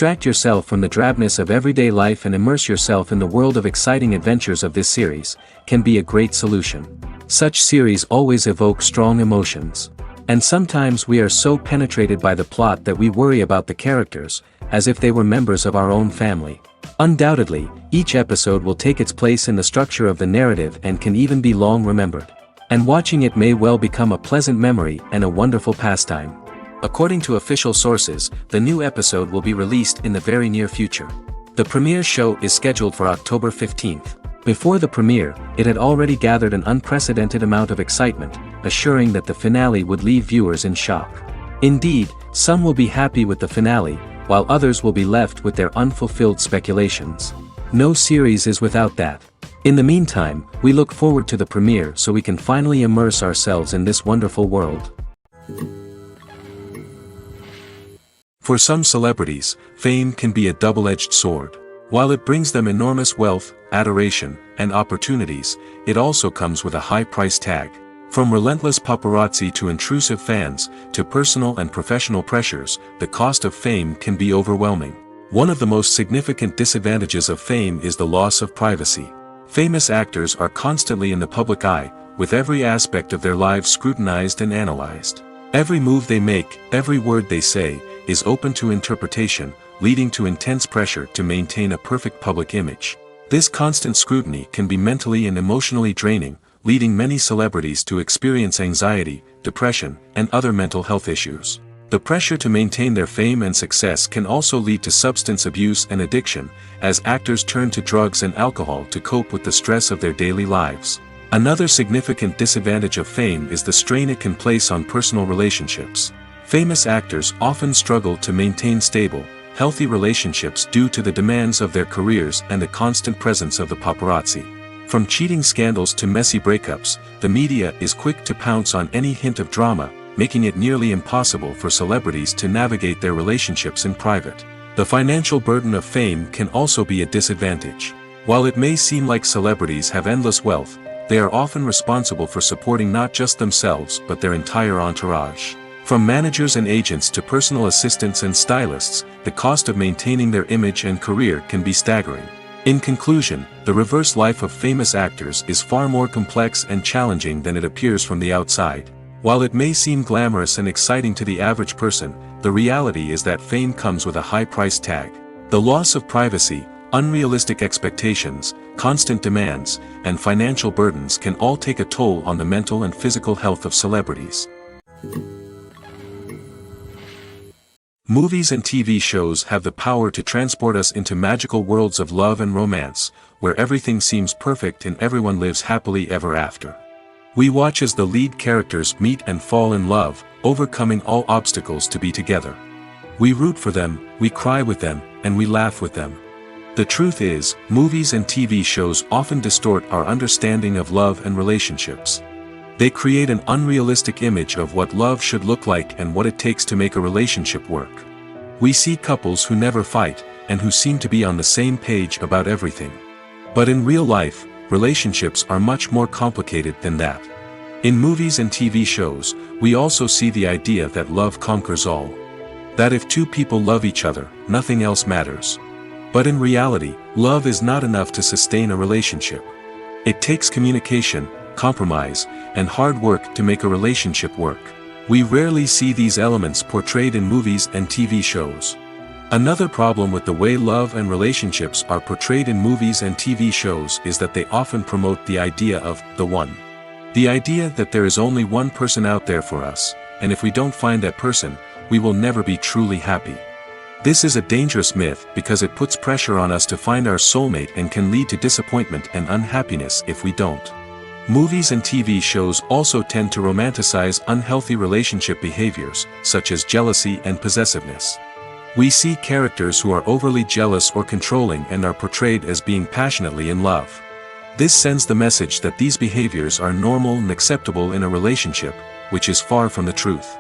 Distract yourself from the drabness of everyday life and immerse yourself in the world of exciting adventures of this series, can be a great solution. Such series always evoke strong emotions. And sometimes we are so penetrated by the plot that we worry about the characters, as if they were members of our own family. Undoubtedly, each episode will take its place in the structure of the narrative and can even be long remembered. And watching it may well become a pleasant memory and a wonderful pastime. According to official sources, the new episode will be released in the very near future. The premiere show is scheduled for October 15th. Before the premiere, it had already gathered an unprecedented amount of excitement, assuring that the finale would leave viewers in shock. Indeed, some will be happy with the finale, while others will be left with their unfulfilled speculations. No series is without that. In the meantime, we look forward to the premiere so we can finally immerse ourselves in this wonderful world. For some celebrities, fame can be a double-edged sword. While it brings them enormous wealth, adoration, and opportunities, it also comes with a high price tag. From relentless paparazzi to intrusive fans, to personal and professional pressures, the cost of fame can be overwhelming. One of the most significant disadvantages of fame is the loss of privacy. Famous actors are constantly in the public eye, with every aspect of their lives scrutinized and analyzed. Every move they make, every word they say, is open to interpretation, leading to intense pressure to maintain a perfect public image. This constant scrutiny can be mentally and emotionally draining, leading many celebrities to experience anxiety, depression, and other mental health issues. The pressure to maintain their fame and success can also lead to substance abuse and addiction, as actors turn to drugs and alcohol to cope with the stress of their daily lives. Another significant disadvantage of fame is the strain it can place on personal relationships. Famous actors often struggle to maintain stable, healthy relationships due to the demands of their careers and the constant presence of the paparazzi. From cheating scandals to messy breakups, the media is quick to pounce on any hint of drama, making it nearly impossible for celebrities to navigate their relationships in private. The financial burden of fame can also be a disadvantage. While it may seem like celebrities have endless wealth, they are often responsible for supporting not just themselves but their entire entourage. From managers and agents to personal assistants and stylists, the cost of maintaining their image and career can be staggering. In conclusion, the reverse life of famous actors is far more complex and challenging than it appears from the outside. While it may seem glamorous and exciting to the average person, the reality is that fame comes with a high price tag. The loss of privacy, unrealistic expectations, constant demands, and financial burdens can all take a toll on the mental and physical health of celebrities. Movies and TV shows have the power to transport us into magical worlds of love and romance, where everything seems perfect and everyone lives happily ever after. We watch as the lead characters meet and fall in love, overcoming all obstacles to be together. We root for them, we cry with them, and we laugh with them. The truth is, movies and TV shows often distort our understanding of love and relationships. They create an unrealistic image of what love should look like and what it takes to make a relationship work. We see couples who never fight, and who seem to be on the same page about everything. But in real life, relationships are much more complicated than that. In movies and TV shows, we also see the idea that love conquers all. That if two people love each other, nothing else matters. But in reality, love is not enough to sustain a relationship. It takes communication, compromise, and hard work to make a relationship work. We rarely see these elements portrayed in movies and TV shows. Another problem with the way love and relationships are portrayed in movies and TV shows is that they often promote the idea of the one. The idea that there is only one person out there for us, and if we don't find that person, we will never be truly happy. This is a dangerous myth because it puts pressure on us to find our soulmate and can lead to disappointment and unhappiness if we don't. Movies and TV shows also tend to romanticize unhealthy relationship behaviors, such as jealousy and possessiveness. We see characters who are overly jealous or controlling and are portrayed as being passionately in love. This sends the message that these behaviors are normal and acceptable in a relationship, which is far from the truth.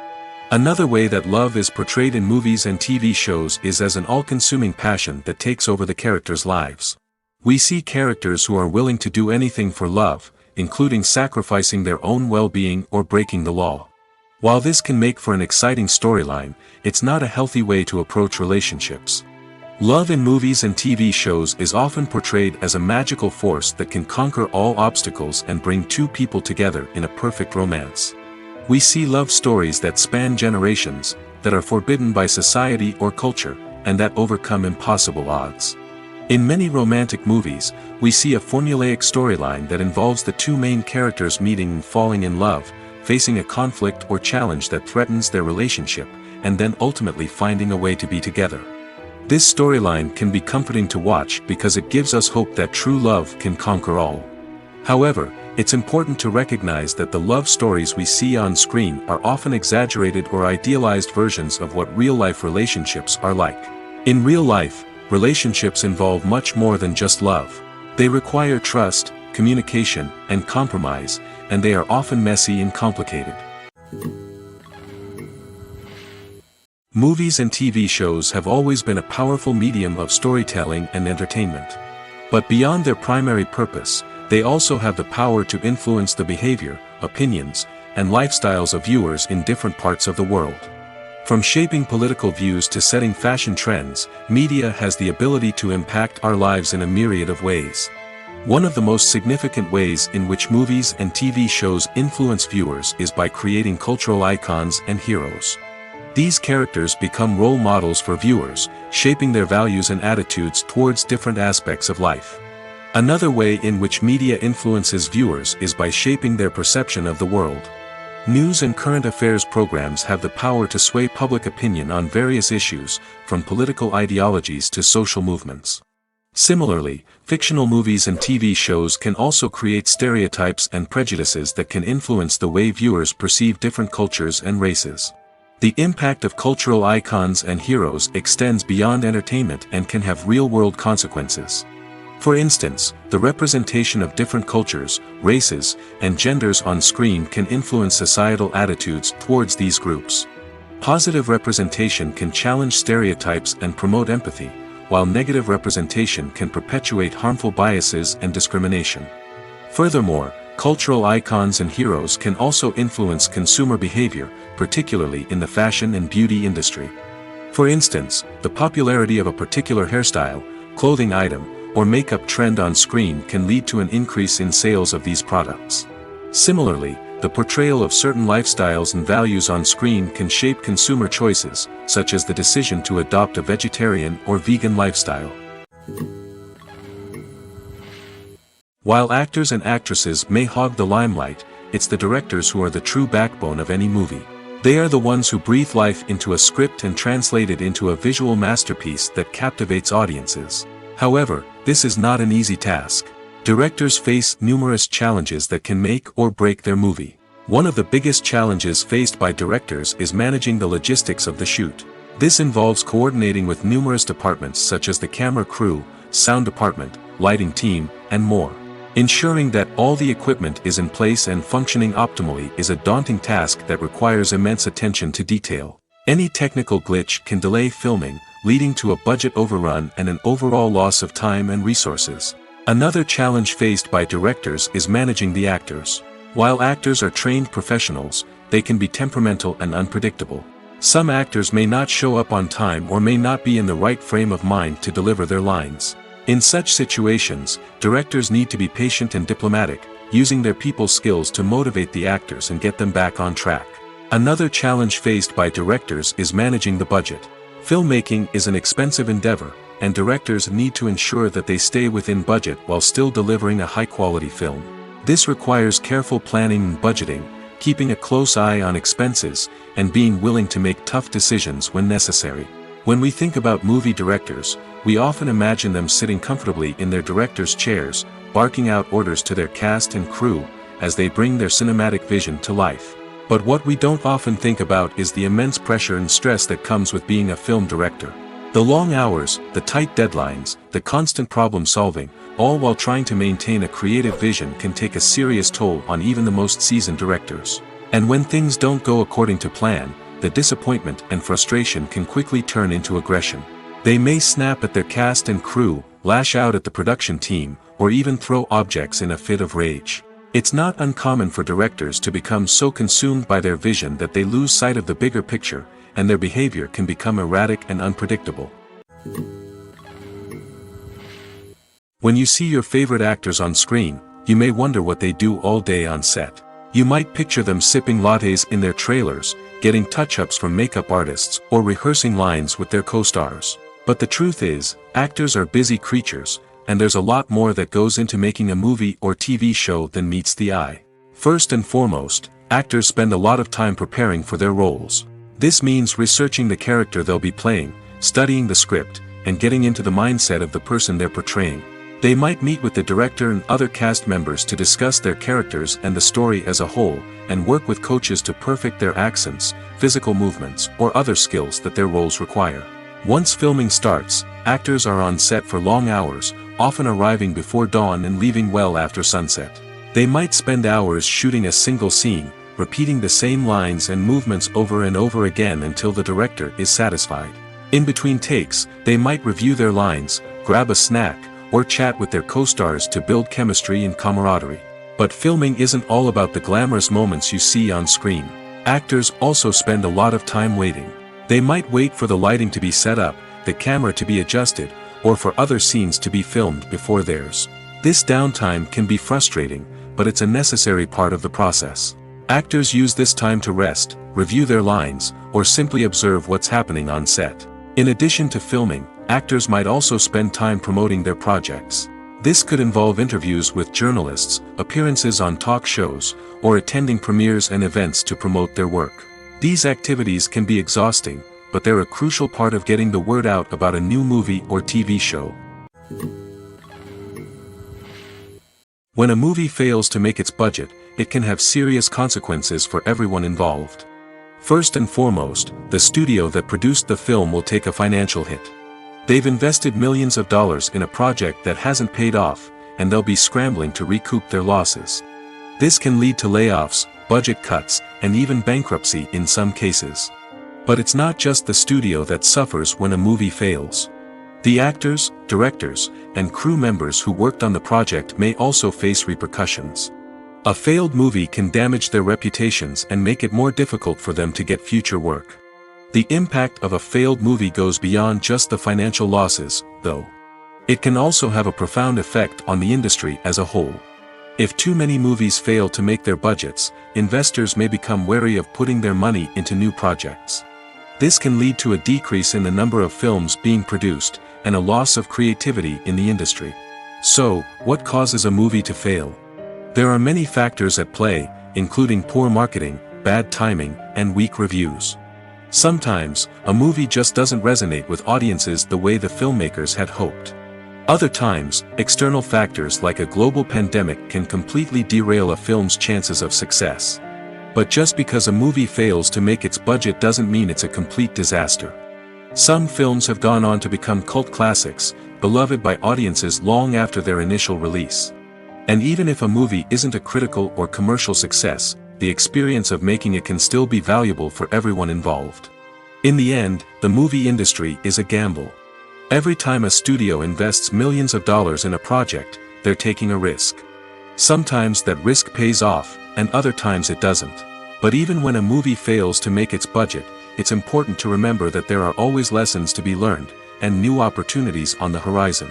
Another way that love is portrayed in movies and TV shows is as an all-consuming passion that takes over the characters' lives. We see characters who are willing to do anything for love, including sacrificing their own well-being or breaking the law. While this can make for an exciting storyline, it's not a healthy way to approach relationships. Love in movies and TV shows is often portrayed as a magical force that can conquer all obstacles and bring two people together in a perfect romance. We see love stories that span generations, that are forbidden by society or culture, and that overcome impossible odds. In many romantic movies, we see a formulaic storyline that involves the two main characters meeting and falling in love, facing a conflict or challenge that threatens their relationship, and then ultimately finding a way to be together. This storyline can be comforting to watch because it gives us hope that true love can conquer all. However, it's important to recognize that the love stories we see on screen are often exaggerated or idealized versions of what real-life relationships are like. In real life, relationships involve much more than just love. They require trust, communication, and compromise, and they are often messy and complicated. Movies and TV shows have always been a powerful medium of storytelling and entertainment. But beyond their primary purpose, they also have the power to influence the behavior, opinions, and lifestyles of viewers in different parts of the world. From shaping political views to setting fashion trends, media has the ability to impact our lives in a myriad of ways. One of the most significant ways in which movies and TV shows influence viewers is by creating cultural icons and heroes. These characters become role models for viewers, shaping their values and attitudes towards different aspects of life. Another way in which media influences viewers is by shaping their perception of the world. News and current affairs programs have the power to sway public opinion on various issues, from political ideologies to social movements. Similarly, fictional movies and TV shows can also create stereotypes and prejudices that can influence the way viewers perceive different cultures and races. The impact of cultural icons and heroes extends beyond entertainment and can have real-world consequences. For instance, the representation of different cultures, races, and genders on screen can influence societal attitudes towards these groups. Positive representation can challenge stereotypes and promote empathy, while negative representation can perpetuate harmful biases and discrimination. Furthermore, cultural icons and heroes can also influence consumer behavior, particularly in the fashion and beauty industry. For instance, the popularity of a particular hairstyle, clothing item, or makeup trend on screen can lead to an increase in sales of these products. Similarly, the portrayal of certain lifestyles and values on screen can shape consumer choices, such as the decision to adopt a vegetarian or vegan lifestyle. While actors and actresses may hog the limelight, it's the directors who are the true backbone of any movie. They are the ones who breathe life into a script and translate it into a visual masterpiece that captivates audiences. However, this is not an easy task. Directors face numerous challenges that can make or break their movie. One of the biggest challenges faced by directors is managing the logistics of the shoot. This involves coordinating with numerous departments such as the camera crew, sound department, lighting team, and more. Ensuring that all the equipment is in place and functioning optimally is a daunting task that requires immense attention to detail. Any technical glitch can delay filming, leading to a budget overrun and an overall loss of time and resources. Another challenge faced by directors is managing the actors. While actors are trained professionals, they can be temperamental and unpredictable. Some actors may not show up on time or may not be in the right frame of mind to deliver their lines. In such situations, directors need to be patient and diplomatic, using their people skills to motivate the actors and get them back on track. Another challenge faced by directors is managing the budget. Filmmaking is an expensive endeavor, and directors need to ensure that they stay within budget while still delivering a high-quality film. This requires careful planning and budgeting, keeping a close eye on expenses, and being willing to make tough decisions when necessary. When we think about movie directors, we often imagine them sitting comfortably in their director's chairs, barking out orders to their cast and crew, as they bring their cinematic vision to life. But what we don't often think about is the immense pressure and stress that comes with being a film director. The long hours, the tight deadlines, the constant problem solving, all while trying to maintain a creative vision can take a serious toll on even the most seasoned directors. And when things don't go according to plan, the disappointment and frustration can quickly turn into aggression. They may snap at their cast and crew, lash out at the production team, or even throw objects in a fit of rage. It's not uncommon for directors to become so consumed by their vision that they lose sight of the bigger picture, and their behavior can become erratic and unpredictable. When you see your favorite actors on screen, you may wonder what they do all day on set. You might picture them sipping lattes in their trailers, getting touch-ups from makeup artists, or rehearsing lines with their co-stars. But the truth is, actors are busy creatures, and there's a lot more that goes into making a movie or TV show than meets the eye. First and foremost, actors spend a lot of time preparing for their roles. This means researching the character they'll be playing, studying the script, and getting into the mindset of the person they're portraying. They might meet with the director and other cast members to discuss their characters and the story as a whole, and work with coaches to perfect their accents, physical movements, or other skills that their roles require. Once filming starts, actors are on set for long hours, often arriving before dawn and leaving well after sunset. They might spend hours shooting a single scene, repeating the same lines and movements over and over again until the director is satisfied. In between takes, they might review their lines, grab a snack, or chat with their co-stars to build chemistry and camaraderie. But filming isn't all about the glamorous moments you see on screen. Actors also spend a lot of time waiting. They might wait for the lighting to be set up, the camera to be adjusted, or for other scenes to be filmed before theirs. This downtime can be frustrating, but it's a necessary part of the process. Actors use this time to rest, review their lines, or simply observe what's happening on set. In addition to filming, actors might also spend time promoting their projects. This could involve interviews with journalists, appearances on talk shows, or attending premieres and events to promote their work. These activities can be exhausting, but they're a crucial part of getting the word out about a new movie or TV show. When a movie fails to make its budget, it can have serious consequences for everyone involved. First and foremost, the studio that produced the film will take a financial hit. They've invested millions of dollars in a project that hasn't paid off, and they'll be scrambling to recoup their losses. This can lead to layoffs, budget cuts, and even bankruptcy in some cases. But it's not just the studio that suffers when a movie fails. The actors, directors, and crew members who worked on the project may also face repercussions. A failed movie can damage their reputations and make it more difficult for them to get future work. The impact of a failed movie goes beyond just the financial losses, though. It can also have a profound effect on the industry as a whole. If too many movies fail to make their budgets, investors may become wary of putting their money into new projects. This can lead to a decrease in the number of films being produced, and a loss of creativity in the industry. So, what causes a movie to fail? There are many factors at play, including poor marketing, bad timing, and weak reviews. Sometimes, a movie just doesn't resonate with audiences the way the filmmakers had hoped. Other times, external factors like a global pandemic can completely derail a film's chances of success. But just because a movie fails to make its budget doesn't mean it's a complete disaster. Some films have gone on to become cult classics, beloved by audiences long after their initial release. And even if a movie isn't a critical or commercial success, the experience of making it can still be valuable for everyone involved. In the end, the movie industry is a gamble. Every time a studio invests millions of dollars in a project, they're taking a risk. Sometimes that risk pays off, and other times it doesn't. But even when a movie fails to make its budget, it's important to remember that there are always lessons to be learned, and new opportunities on the horizon.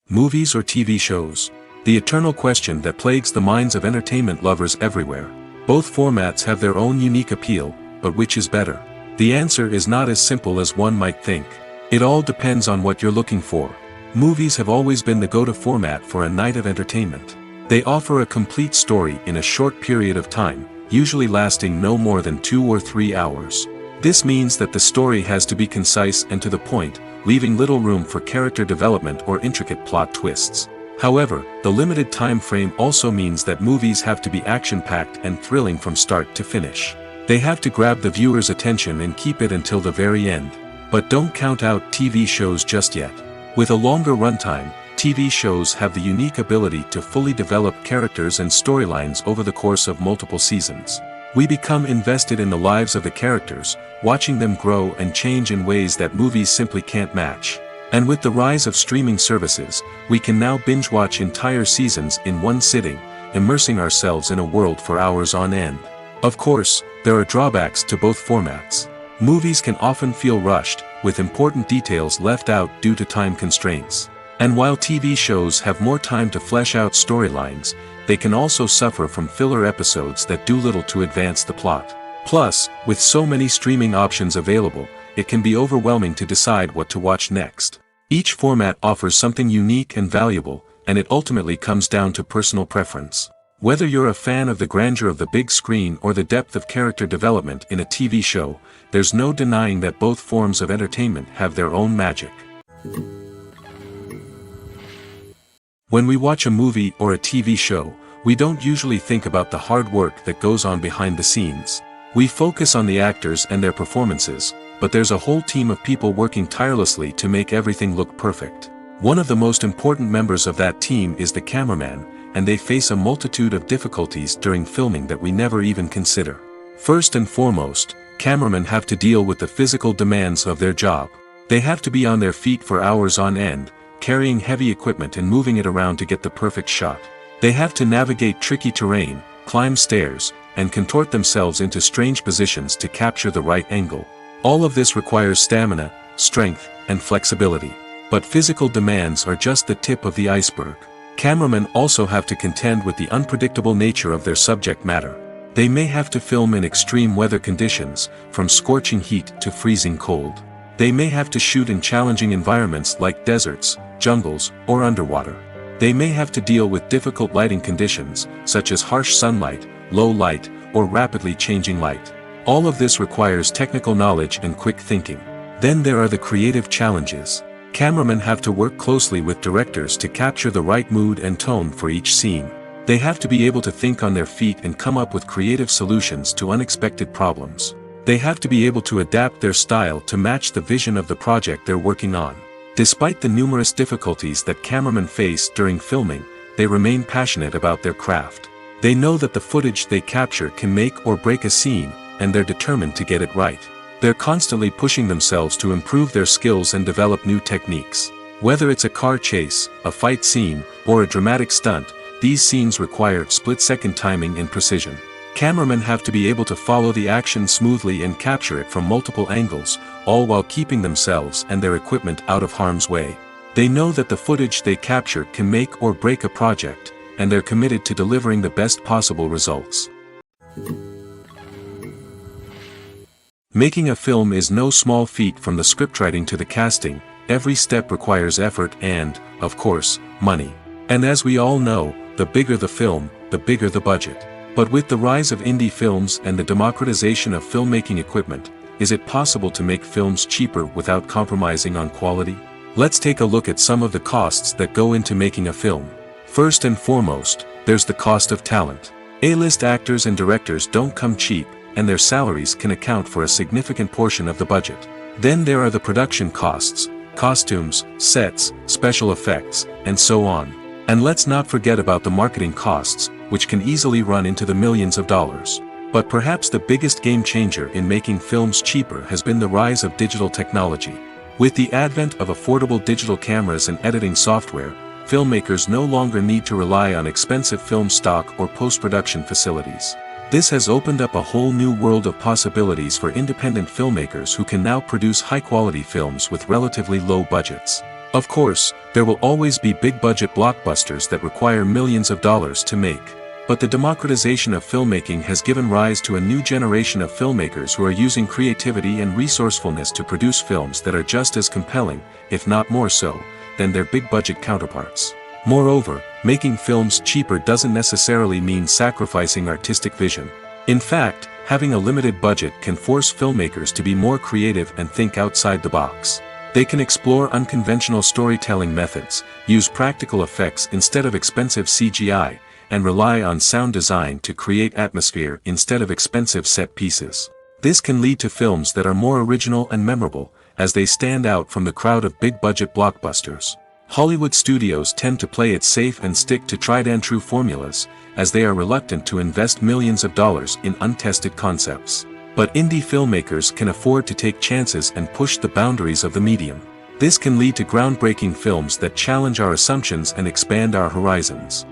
Movies or TV shows? The eternal question that plagues the minds of entertainment lovers everywhere. Both formats have their own unique appeal, but which is better? The answer is not as simple as one might think. It all depends on what you're looking for. Movies have always been the go-to format for a night of entertainment. They offer a complete story in a short period of time, usually lasting no more than 2 or 3 hours. This means that the story has to be concise and to the point, leaving little room for character development or intricate plot twists. However, the limited time frame also means that movies have to be action-packed and thrilling from start to finish. They have to grab the viewer's attention and keep it until the very end. But don't count out TV shows just yet. With a longer runtime, TV shows have the unique ability to fully develop characters and storylines over the course of multiple seasons. We become invested in the lives of the characters, watching them grow and change in ways that movies simply can't match. And with the rise of streaming services, we can now binge-watch entire seasons in one sitting, immersing ourselves in a world for hours on end. Of course, there are drawbacks to both formats. Movies can often feel rushed, with important details left out due to time constraints. And while TV shows have more time to flesh out storylines, they can also suffer from filler episodes that do little to advance the plot. Plus, with so many streaming options available, it can be overwhelming to decide what to watch next. Each format offers something unique and valuable, and it ultimately comes down to personal preference. Whether you're a fan of the grandeur of the big screen or the depth of character development in a TV show, there's no denying that both forms of entertainment have their own magic. When we watch a movie or a TV show, we don't usually think about the hard work that goes on behind the scenes. We focus on the actors and their performances, but there's a whole team of people working tirelessly to make everything look perfect. One of the most important members of that team is the cameraman, and they face a multitude of difficulties during filming that we never even consider. First and foremost, cameramen have to deal with the physical demands of their job. They have to be on their feet for hours on end, carrying heavy equipment and moving it around to get the perfect shot. They have to navigate tricky terrain, climb stairs, and contort themselves into strange positions to capture the right angle. All of this requires stamina, strength, and flexibility. But physical demands are just the tip of the iceberg. Cameramen also have to contend with the unpredictable nature of their subject matter. They may have to film in extreme weather conditions, from scorching heat to freezing cold. They may have to shoot in challenging environments like deserts, jungles, or underwater. They may have to deal with difficult lighting conditions, such as harsh sunlight, low light, or rapidly changing light. All of this requires technical knowledge and quick thinking. Then there are the creative challenges. Cameramen have to work closely with directors to capture the right mood and tone for each scene. They have to be able to think on their feet and come up with creative solutions to unexpected problems. They have to be able to adapt their style to match the vision of the project they're working on. Despite the numerous difficulties that cameramen face during filming, they remain passionate about their craft. They know that the footage they capture can make or break a scene, and they're determined to get it right. They're constantly pushing themselves to improve their skills and develop new techniques. Whether it's a car chase, a fight scene, or a dramatic stunt, these scenes require split-second timing and precision. Cameramen have to be able to follow the action smoothly and capture it from multiple angles, all while keeping themselves and their equipment out of harm's way. They know that the footage they capture can make or break a project, and they're committed to delivering the best possible results. Making a film is no small feat. From the scriptwriting to the casting, every step requires effort and, of course, money. And as we all know, the bigger the film, the bigger the budget. But with the rise of indie films and the democratization of filmmaking equipment, is it possible to make films cheaper without compromising on quality? Let's take a look at some of the costs that go into making a film. First and foremost, there's the cost of talent. A-list actors and directors don't come cheap, and their salaries can account for a significant portion of the budget. Then there are the production costs, costumes, sets, special effects, and so on. And let's not forget about the marketing costs, which can easily run into the millions of dollars. But perhaps the biggest game changer in making films cheaper has been the rise of digital technology. With the advent of affordable digital cameras and editing software, filmmakers no longer need to rely on expensive film stock or post-production facilities. This has opened up a whole new world of possibilities for independent filmmakers who can now produce high-quality films with relatively low budgets. Of course, there will always be big-budget blockbusters that require millions of dollars to make. But the democratization of filmmaking has given rise to a new generation of filmmakers who are using creativity and resourcefulness to produce films that are just as compelling, if not more so, than their big-budget counterparts. Moreover, making films cheaper doesn't necessarily mean sacrificing artistic vision. In fact, having a limited budget can force filmmakers to be more creative and think outside the box. They can explore unconventional storytelling methods, use practical effects instead of expensive CGI, and rely on sound design to create atmosphere instead of expensive set pieces. This can lead to films that are more original and memorable, as they stand out from the crowd of big-budget blockbusters. Hollywood studios tend to play it safe and stick to tried-and-true formulas, as they are reluctant to invest millions of dollars in untested concepts. But indie filmmakers can afford to take chances and push the boundaries of the medium. This can lead to groundbreaking films that challenge our assumptions and expand our horizons.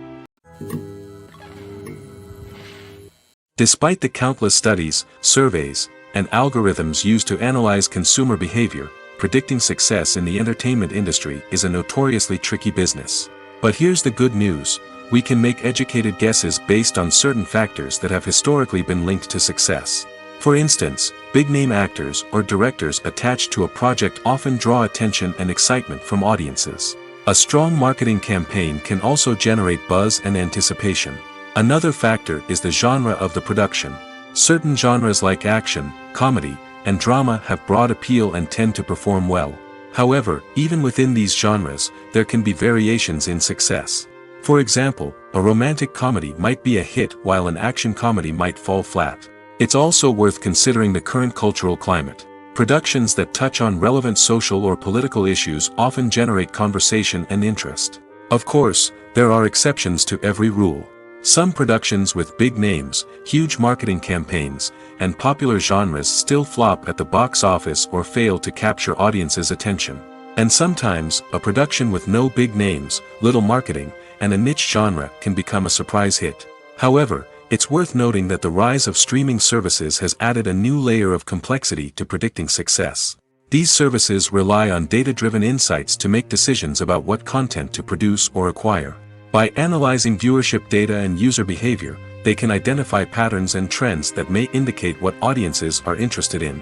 Despite the countless studies, surveys, and algorithms used to analyze consumer behavior, predicting success in the entertainment industry is a notoriously tricky business. But here's the good news: we can make educated guesses based on certain factors that have historically been linked to success. For instance, big-name actors or directors attached to a project often draw attention and excitement from audiences. A strong marketing campaign can also generate buzz and anticipation. Another factor is the genre of the production. Certain genres like action, comedy, and drama have broad appeal and tend to perform well. However, even within these genres, there can be variations in success. For example, a romantic comedy might be a hit while an action comedy might fall flat. It's also worth considering the current cultural climate. Productions that touch on relevant social or political issues often generate conversation and interest. Of course, there are exceptions to every rule. Some productions with big names, huge marketing campaigns, and popular genres still flop at the box office or fail to capture audiences' attention. And sometimes, a production with no big names, little marketing, and a niche genre can become a surprise hit. However, it's worth noting that the rise of streaming services has added a new layer of complexity to predicting success. These services rely on data-driven insights to make decisions about what content to produce or acquire. By analyzing viewership data and user behavior, they can identify patterns and trends that may indicate what audiences are interested in.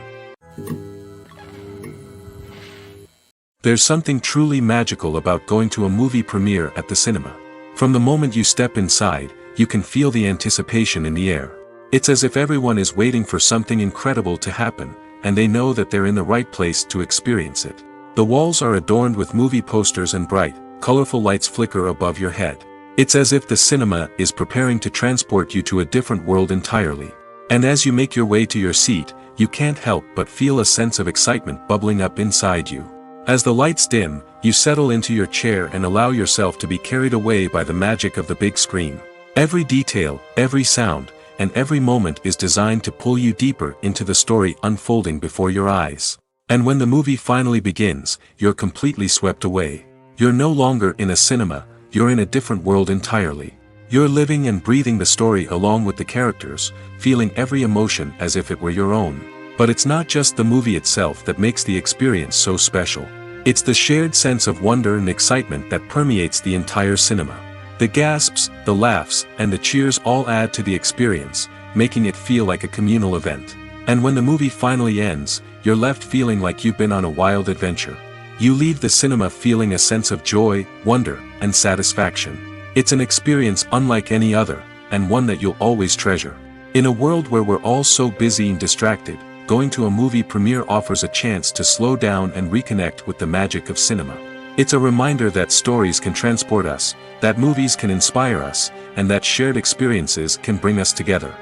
There's something truly magical about going to a movie premiere at the cinema. From the moment you step inside, you can feel the anticipation in the air. It's as if everyone is waiting for something incredible to happen, and they know that they're in the right place to experience it. The walls are adorned with movie posters and bright, colorful lights flicker above your head. It's as if the cinema is preparing to transport you to a different world entirely. And as you make your way to your seat, you can't help but feel a sense of excitement bubbling up inside you. As the lights dim, you settle into your chair and allow yourself to be carried away by the magic of the big screen. Every detail, every sound, and every moment is designed to pull you deeper into the story unfolding before your eyes. And when the movie finally begins, you're completely swept away. You're no longer in a cinema, you're in a different world entirely. You're living and breathing the story along with the characters, feeling every emotion as if it were your own. But it's not just the movie itself that makes the experience so special. It's the shared sense of wonder and excitement that permeates the entire cinema. The gasps, the laughs, and the cheers all add to the experience, making it feel like a communal event. And when the movie finally ends, you're left feeling like you've been on a wild adventure. You leave the cinema feeling a sense of joy, wonder, and satisfaction. It's an experience unlike any other, and one that you'll always treasure. In a world where we're all so busy and distracted, going to a movie premiere offers a chance to slow down and reconnect with the magic of cinema. It's a reminder that stories can transport us, that movies can inspire us, and that shared experiences can bring us together.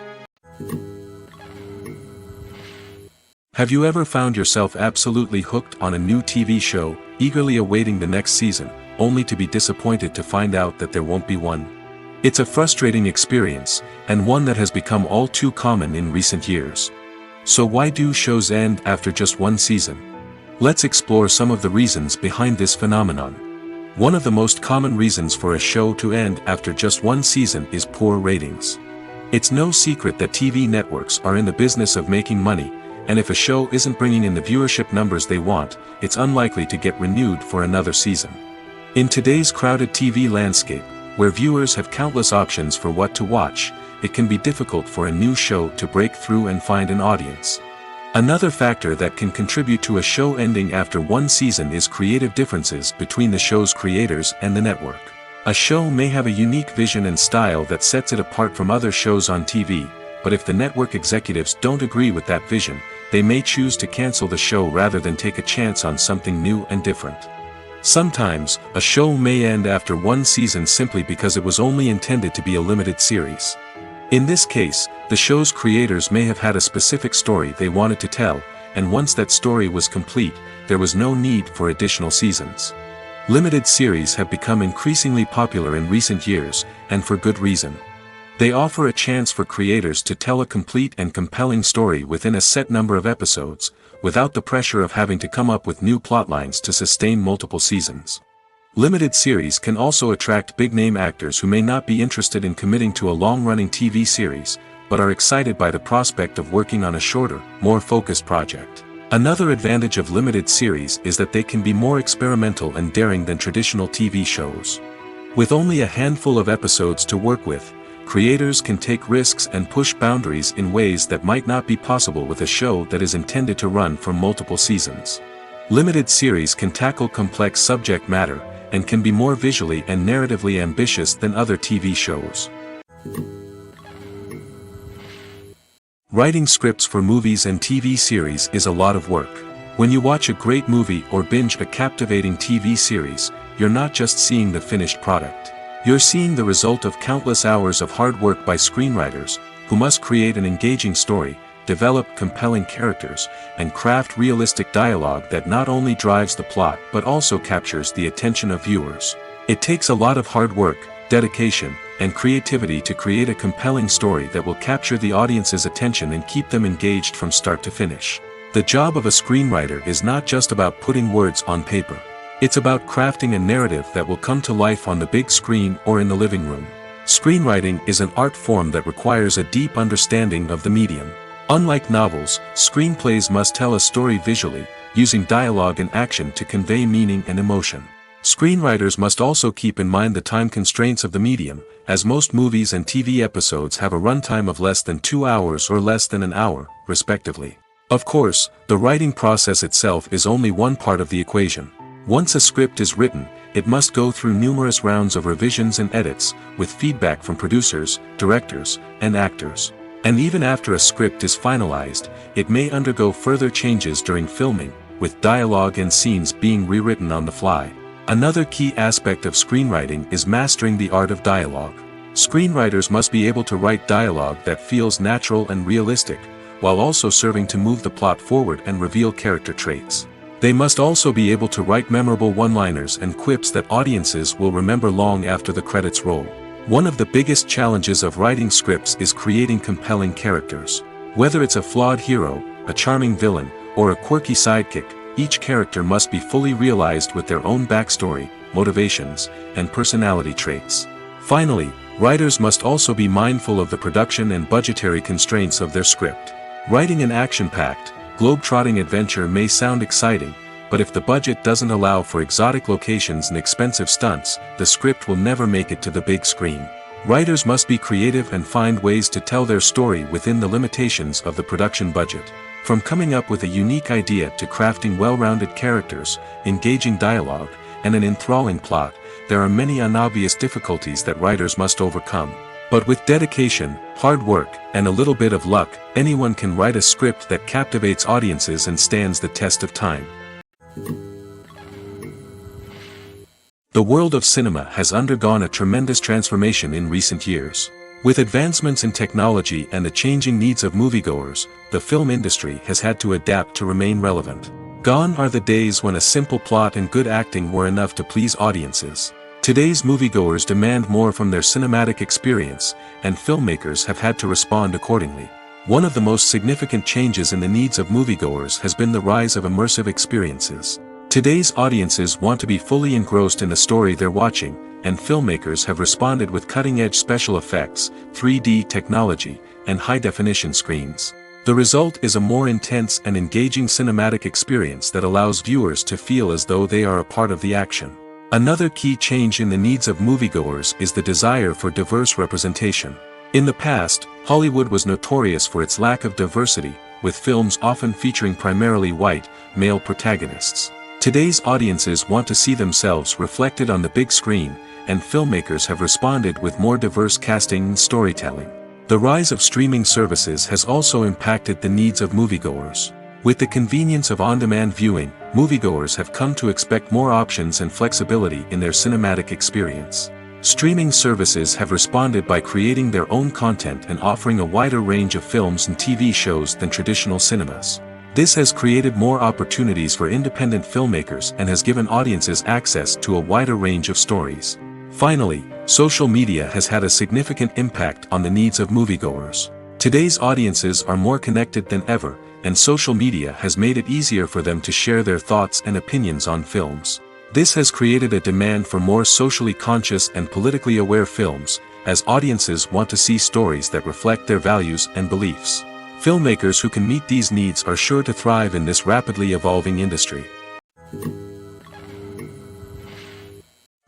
Have you ever found yourself absolutely hooked on a new TV show, eagerly awaiting the next season, only to be disappointed to find out that there won't be one? It's a frustrating experience, and one that has become all too common in recent years. So why do shows end after just one season? Let's explore some of the reasons behind this phenomenon. One of the most common reasons for a show to end after just one season is poor ratings. It's no secret that TV networks are in the business of making money, and if a show isn't bringing in the viewership numbers they want, it's unlikely to get renewed for another season. In today's crowded TV landscape, where viewers have countless options for what to watch, it can be difficult for a new show to break through and find an audience. Another factor that can contribute to a show ending after one season is creative differences between the show's creators and the network. A show may have a unique vision and style that sets it apart from other shows on TV, but if the network executives don't agree with that vision, they may choose to cancel the show rather than take a chance on something new and different. Sometimes, a show may end after one season simply because it was only intended to be a limited series. In this case, the show's creators may have had a specific story they wanted to tell, and once that story was complete, there was no need for additional seasons. Limited series have become increasingly popular in recent years, and for good reason. They offer a chance for creators to tell a complete and compelling story within a set number of episodes, without the pressure of having to come up with new plotlines to sustain multiple seasons. Limited series can also attract big-name actors who may not be interested in committing to a long-running TV series, but are excited by the prospect of working on a shorter, more focused project. Another advantage of limited series is that they can be more experimental and daring than traditional TV shows. With only a handful of episodes to work with, creators can take risks and push boundaries in ways that might not be possible with a show that is intended to run for multiple seasons. Limited series can tackle complex subject matter, and can be more visually and narratively ambitious than other TV shows. Writing scripts for movies and TV series is a lot of work. When you watch a great movie or binge a captivating TV series, you're not just seeing the finished product. You're seeing the result of countless hours of hard work by screenwriters, who must create an engaging story, develop compelling characters, and craft realistic dialogue that not only drives the plot but also captures the attention of viewers. It takes a lot of hard work, dedication, and creativity to create a compelling story that will capture the audience's attention and keep them engaged from start to finish. The job of a screenwriter is not just about putting words on paper. It's about crafting a narrative that will come to life on the big screen or in the living room. Screenwriting is an art form that requires a deep understanding of the medium. Unlike novels, screenplays must tell a story visually, using dialogue and action to convey meaning and emotion. Screenwriters must also keep in mind the time constraints of the medium, as most movies and TV episodes have a runtime of less than 2 hours or less than an hour, respectively. Of course, the writing process itself is only one part of the equation. Once a script is written, it must go through numerous rounds of revisions and edits, with feedback from producers, directors, and actors. And even after a script is finalized, it may undergo further changes during filming, with dialogue and scenes being rewritten on the fly. Another key aspect of screenwriting is mastering the art of dialogue. Screenwriters must be able to write dialogue that feels natural and realistic, while also serving to move the plot forward and reveal character traits. They must also be able to write memorable one-liners and quips that audiences will remember long after the credits roll. One of the biggest challenges of writing scripts is creating compelling characters. Whether it's a flawed hero, a charming villain, or a quirky sidekick, each character must be fully realized with their own backstory, motivations, and personality traits. Finally, writers must also be mindful of the production and budgetary constraints of their script. Writing an action-packed, globe-trotting adventure may sound exciting, but if the budget doesn't allow for exotic locations and expensive stunts, the script will never make it to the big screen. Writers must be creative and find ways to tell their story within the limitations of the production budget. From coming up with a unique idea to crafting well-rounded characters, engaging dialogue, and an enthralling plot, there are many unobvious difficulties that writers must overcome. But with dedication, hard work, and a little bit of luck, anyone can write a script that captivates audiences and stands the test of time. The world of cinema has undergone a tremendous transformation in recent years. With advancements in technology and the changing needs of moviegoers, the film industry has had to adapt to remain relevant. Gone are the days when a simple plot and good acting were enough to please audiences. Today's moviegoers demand more from their cinematic experience, and filmmakers have had to respond accordingly. One of the most significant changes in the needs of moviegoers has been the rise of immersive experiences. Today's audiences want to be fully engrossed in the story they're watching, and filmmakers have responded with cutting-edge special effects, 3D technology, and high-definition screens. The result is a more intense and engaging cinematic experience that allows viewers to feel as though they are a part of the action. Another key change in the needs of moviegoers is the desire for diverse representation. In the past, Hollywood was notorious for its lack of diversity, with films often featuring primarily white, male protagonists. Today's audiences want to see themselves reflected on the big screen, and filmmakers have responded with more diverse casting and storytelling. The rise of streaming services has also impacted the needs of moviegoers. With the convenience of on-demand viewing, moviegoers have come to expect more options and flexibility in their cinematic experience. Streaming services have responded by creating their own content and offering a wider range of films and TV shows than traditional cinemas. This has created more opportunities for independent filmmakers and has given audiences access to a wider range of stories. Finally, social media has had a significant impact on the needs of moviegoers. Today's audiences are more connected than ever, and social media has made it easier for them to share their thoughts and opinions on films. This has created a demand for more socially conscious and politically aware films, as audiences want to see stories that reflect their values and beliefs. Filmmakers who can meet these needs are sure to thrive in this rapidly evolving industry.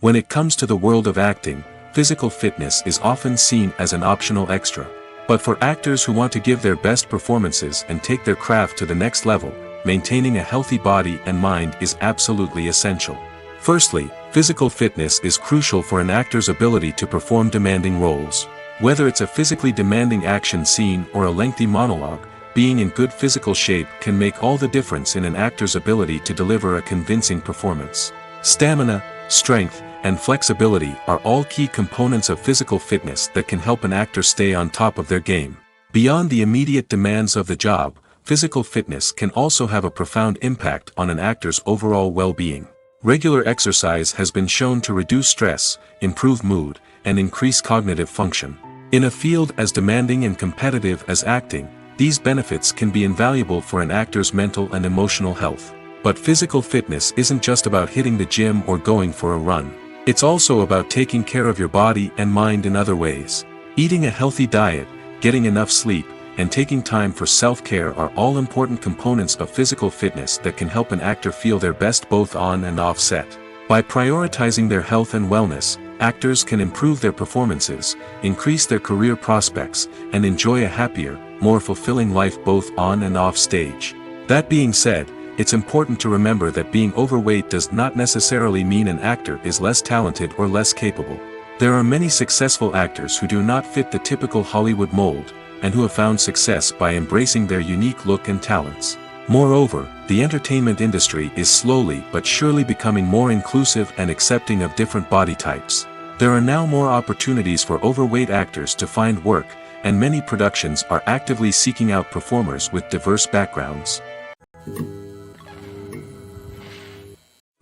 When it comes to the world of acting, physical fitness is often seen as an optional extra. But for actors who want to give their best performances and take their craft to the next level, maintaining a healthy body and mind is absolutely essential. Firstly, physical fitness is crucial for an actor's ability to perform demanding roles. Whether it's a physically demanding action scene or a lengthy monologue, being in good physical shape can make all the difference in an actor's ability to deliver a convincing performance. Stamina, strength, and flexibility are all key components of physical fitness that can help an actor stay on top of their game. Beyond the immediate demands of the job, physical fitness can also have a profound impact on an actor's overall well-being. Regular exercise has been shown to reduce stress, improve mood, and increase cognitive function. In a field as demanding and competitive as acting, these benefits can be invaluable for an actor's mental and emotional health. But physical fitness isn't just about hitting the gym or going for a run. It's also about taking care of your body and mind in other ways. Eating a healthy diet, getting enough sleep, and taking time for self-care are all important components of physical fitness that can help an actor feel their best both on and off set. By prioritizing their health and wellness, actors can improve their performances, increase their career prospects, and enjoy a happier, more fulfilling life both on and off stage. That being said, it's important to remember that being overweight does not necessarily mean an actor is less talented or less capable. There are many successful actors who do not fit the typical Hollywood mold, and who have found success by embracing their unique look and talents. Moreover, the entertainment industry is slowly but surely becoming more inclusive and accepting of different body types. There are now more opportunities for overweight actors to find work, and many productions are actively seeking out performers with diverse backgrounds.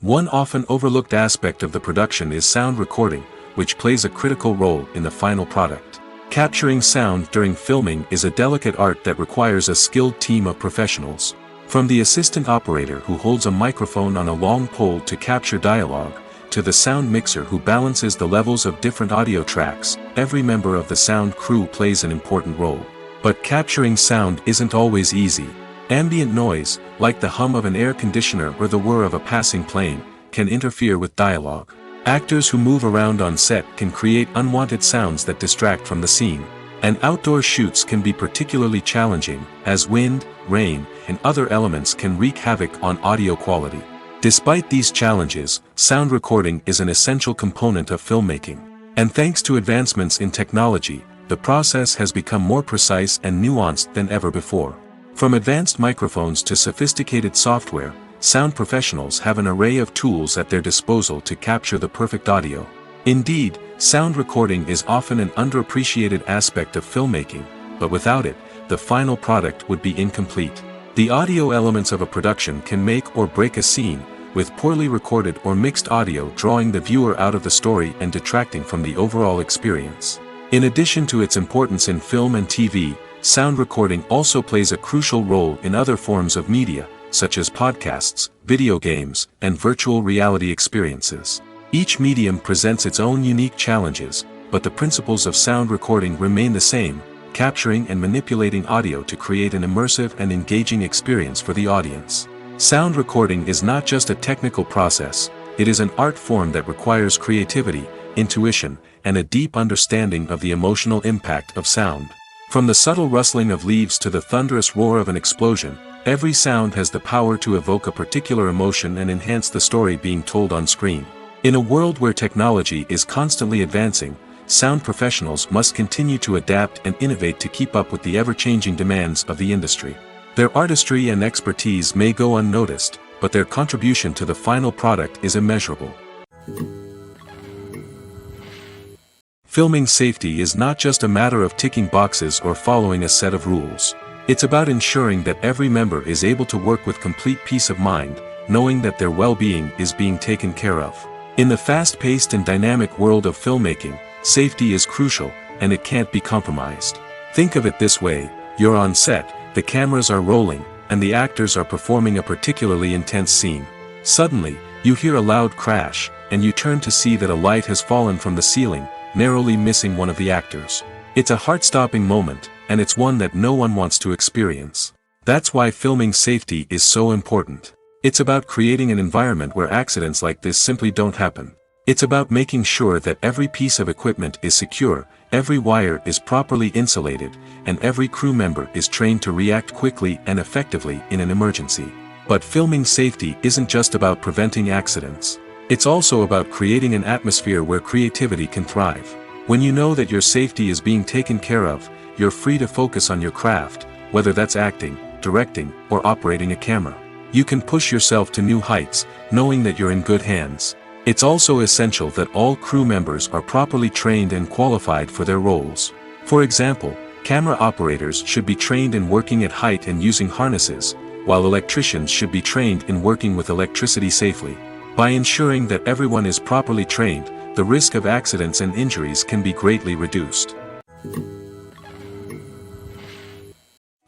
One often overlooked aspect of the production is sound recording, which plays a critical role in the final product. Capturing sound during filming is a delicate art that requires a skilled team of professionals. From the assistant operator who holds a microphone on a long pole to capture dialogue, to the sound mixer who balances the levels of different audio tracks, every member of the sound crew plays an important role. But capturing sound isn't always easy. Ambient noise, like the hum of an air conditioner or the whir of a passing plane, can interfere with dialogue. Actors who move around on set can create unwanted sounds that distract from the scene. And outdoor shoots can be particularly challenging, as wind, rain, and other elements can wreak havoc on audio quality. Despite these challenges, sound recording is an essential component of filmmaking. And thanks to advancements in technology, the process has become more precise and nuanced than ever before. From advanced microphones to sophisticated software, sound professionals have an array of tools at their disposal to capture the perfect audio. Indeed, sound recording is often an underappreciated aspect of filmmaking, but without it, the final product would be incomplete. The audio elements of a production can make or break a scene, with poorly recorded or mixed audio drawing the viewer out of the story and detracting from the overall experience. In addition to its importance in film and TV, sound recording also plays a crucial role in other forms of media, such as podcasts, video games, and virtual reality experiences. Each medium presents its own unique challenges, but the principles of sound recording remain the same, capturing and manipulating audio to create an immersive and engaging experience for the audience. Sound recording is not just a technical process, it is an art form that requires creativity, intuition, and a deep understanding of the emotional impact of sound. From the subtle rustling of leaves to the thunderous roar of an explosion, every sound has the power to evoke a particular emotion and enhance the story being told on screen. In a world where technology is constantly advancing, sound professionals must continue to adapt and innovate to keep up with the ever-changing demands of the industry. Their artistry and expertise may go unnoticed, but their contribution to the final product is immeasurable. Filming safety is not just a matter of ticking boxes or following a set of rules. It's about ensuring that every member is able to work with complete peace of mind, knowing that their well-being is being taken care of. In the fast-paced and dynamic world of filmmaking, safety is crucial, and it can't be compromised. Think of it this way: you're on set, the cameras are rolling, and the actors are performing a particularly intense scene. Suddenly, you hear a loud crash, and you turn to see that a light has fallen from the ceiling, narrowly missing one of the actors. It's a heart-stopping moment, and it's one that no one wants to experience. That's why filming safety is so important. It's about creating an environment where accidents like this simply don't happen. It's about making sure that every piece of equipment is secure, every wire is properly insulated, and every crew member is trained to react quickly and effectively in an emergency. But filming safety isn't just about preventing accidents. It's also about creating an atmosphere where creativity can thrive. When you know that your safety is being taken care of, you're free to focus on your craft, whether that's acting, directing, or operating a camera. You can push yourself to new heights, knowing that you're in good hands. It's also essential that all crew members are properly trained and qualified for their roles. For example, camera operators should be trained in working at height and using harnesses, while electricians should be trained in working with electricity safely. By ensuring that everyone is properly trained, the risk of accidents and injuries can be greatly reduced.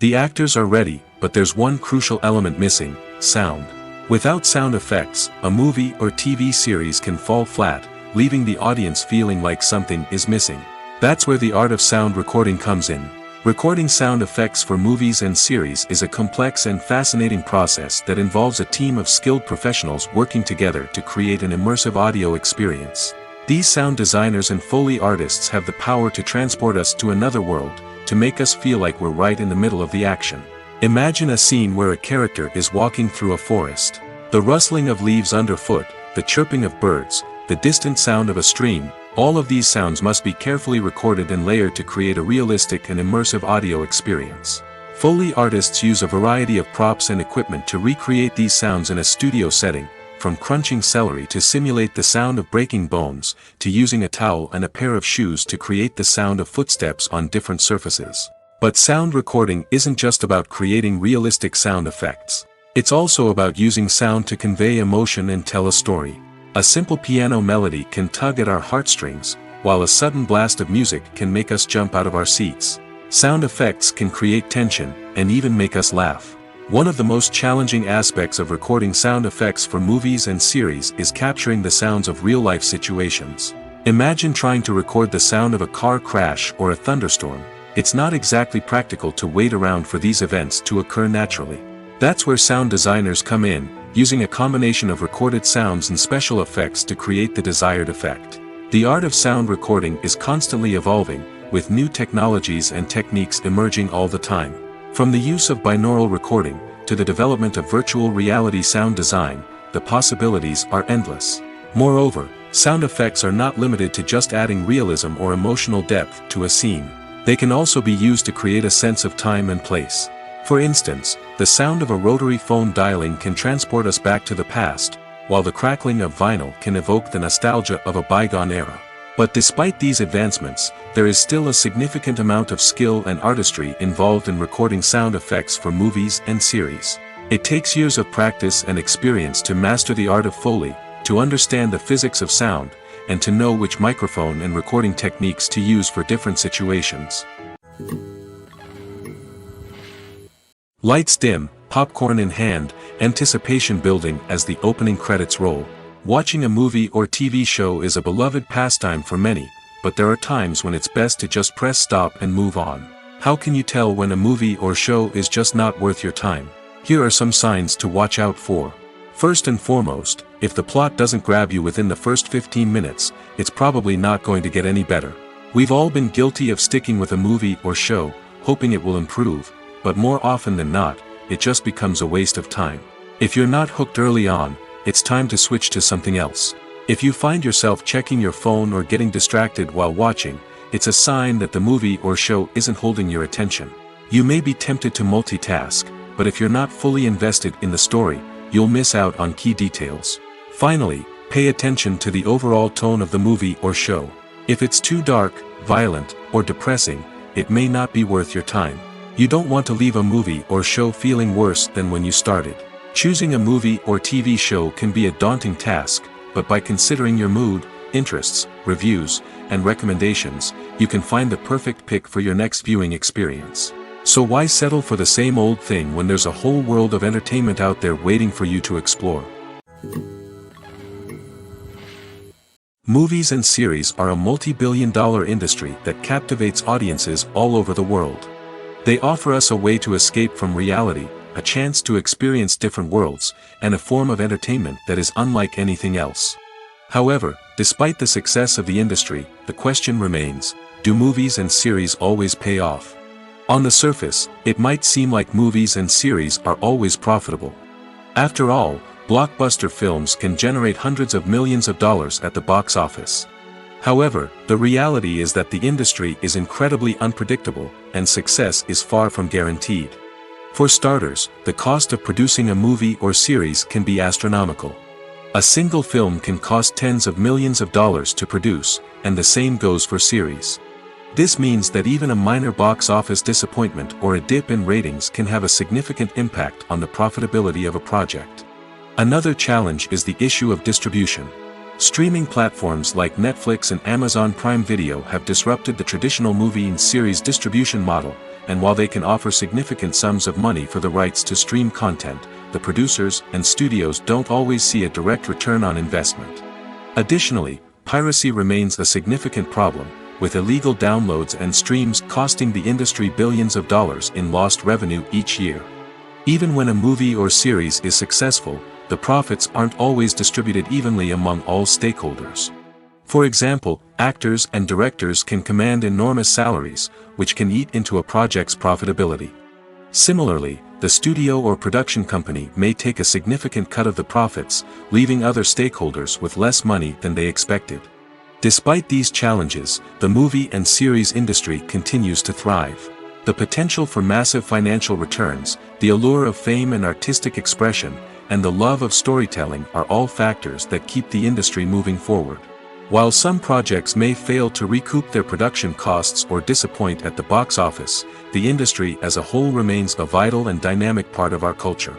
The actors are ready, but there's one crucial element missing: sound. Without sound effects, a movie or TV series can fall flat, leaving the audience feeling like something is missing. That's where the art of sound recording comes in. Recording sound effects for movies and series is a complex and fascinating process that involves a team of skilled professionals working together to create an immersive audio experience. These sound designers and Foley artists have the power to transport us to another world, to make us feel like we're right in the middle of the action. Imagine a scene where a character is walking through a forest. The rustling of leaves underfoot, the chirping of birds, the distant sound of a stream, all of these sounds must be carefully recorded and layered to create a realistic and immersive audio experience. Foley artists use a variety of props and equipment to recreate these sounds in a studio setting, from crunching celery to simulate the sound of breaking bones, to using a towel and a pair of shoes to create the sound of footsteps on different surfaces. But sound recording isn't just about creating realistic sound effects. It's also about using sound to convey emotion and tell a story. A simple piano melody can tug at our heartstrings, while a sudden blast of music can make us jump out of our seats. Sound effects can create tension, and even make us laugh. One of the most challenging aspects of recording sound effects for movies and series is capturing the sounds of real-life situations. Imagine trying to record the sound of a car crash or a thunderstorm. It's not exactly practical to wait around for these events to occur naturally. That's where sound designers come in, using a combination of recorded sounds and special effects to create the desired effect. The art of sound recording is constantly evolving, with new technologies and techniques emerging all the time. From the use of binaural recording, to the development of virtual reality sound design, the possibilities are endless. Moreover, sound effects are not limited to just adding realism or emotional depth to a scene. They can also be used to create a sense of time and place. For instance, the sound of a rotary phone dialing can transport us back to the past, while the crackling of vinyl can evoke the nostalgia of a bygone era. But despite these advancements, there is still a significant amount of skill and artistry involved in recording sound effects for movies and series. It takes years of practice and experience to master the art of Foley, to understand the physics of sound, and to know which microphone and recording techniques to use for different situations. Lights dim, popcorn in hand, anticipation building as the opening credits roll. Watching a movie or TV show is a beloved pastime for many, but there are times when it's best to just press stop and move on. How can you tell when a movie or show is just not worth your time? Here are some signs to watch out for. First and foremost, if the plot doesn't grab you within the first 15 minutes, it's probably not going to get any better. We've all been guilty of sticking with a movie or show, hoping it will improve, but more often than not, it just becomes a waste of time. If you're not hooked early on, it's time to switch to something else. If you find yourself checking your phone or getting distracted while watching, it's a sign that the movie or show isn't holding your attention. You may be tempted to multitask, but if you're not fully invested in the story, you'll miss out on key details. Finally, pay attention to the overall tone of the movie or show. If it's too dark, violent, or depressing, it may not be worth your time. You don't want to leave a movie or show feeling worse than when you started. Choosing a movie or TV show can be a daunting task, but by considering your mood, interests, reviews, and recommendations, you can find the perfect pick for your next viewing experience. So why settle for the same old thing when there's a whole world of entertainment out there waiting for you to explore? Movies and series are a multi-billion-dollar industry that captivates audiences all over the world. They offer us a way to escape from reality, a chance to experience different worlds, and a form of entertainment that is unlike anything else. However, despite the success of the industry, the question remains, do movies and series always pay off? On the surface, it might seem like movies and series are always profitable. After all, blockbuster films can generate hundreds of millions of dollars at the box office. However, the reality is that the industry is incredibly unpredictable, and success is far from guaranteed. For starters, the cost of producing a movie or series can be astronomical. A single film can cost tens of millions of dollars to produce, and the same goes for series. This means that even a minor box office disappointment or a dip in ratings can have a significant impact on the profitability of a project. Another challenge is the issue of distribution. Streaming platforms like Netflix and Amazon Prime Video have disrupted the traditional movie and series distribution model, and while they can offer significant sums of money for the rights to stream content, the producers and studios don't always see a direct return on investment. Additionally, piracy remains a significant problem, with illegal downloads and streams costing the industry billions of dollars in lost revenue each year. Even when a movie or series is successful, the profits aren't always distributed evenly among all stakeholders. For example, actors and directors can command enormous salaries, which can eat into a project's profitability. Similarly, the studio or production company may take a significant cut of the profits, leaving other stakeholders with less money than they expected. Despite these challenges, the movie and series industry continues to thrive. The potential for massive financial returns, the allure of fame and artistic expression, and the love of storytelling are all factors that keep the industry moving forward. While some projects may fail to recoup their production costs or disappoint at the box office, the industry as a whole remains a vital and dynamic part of our culture.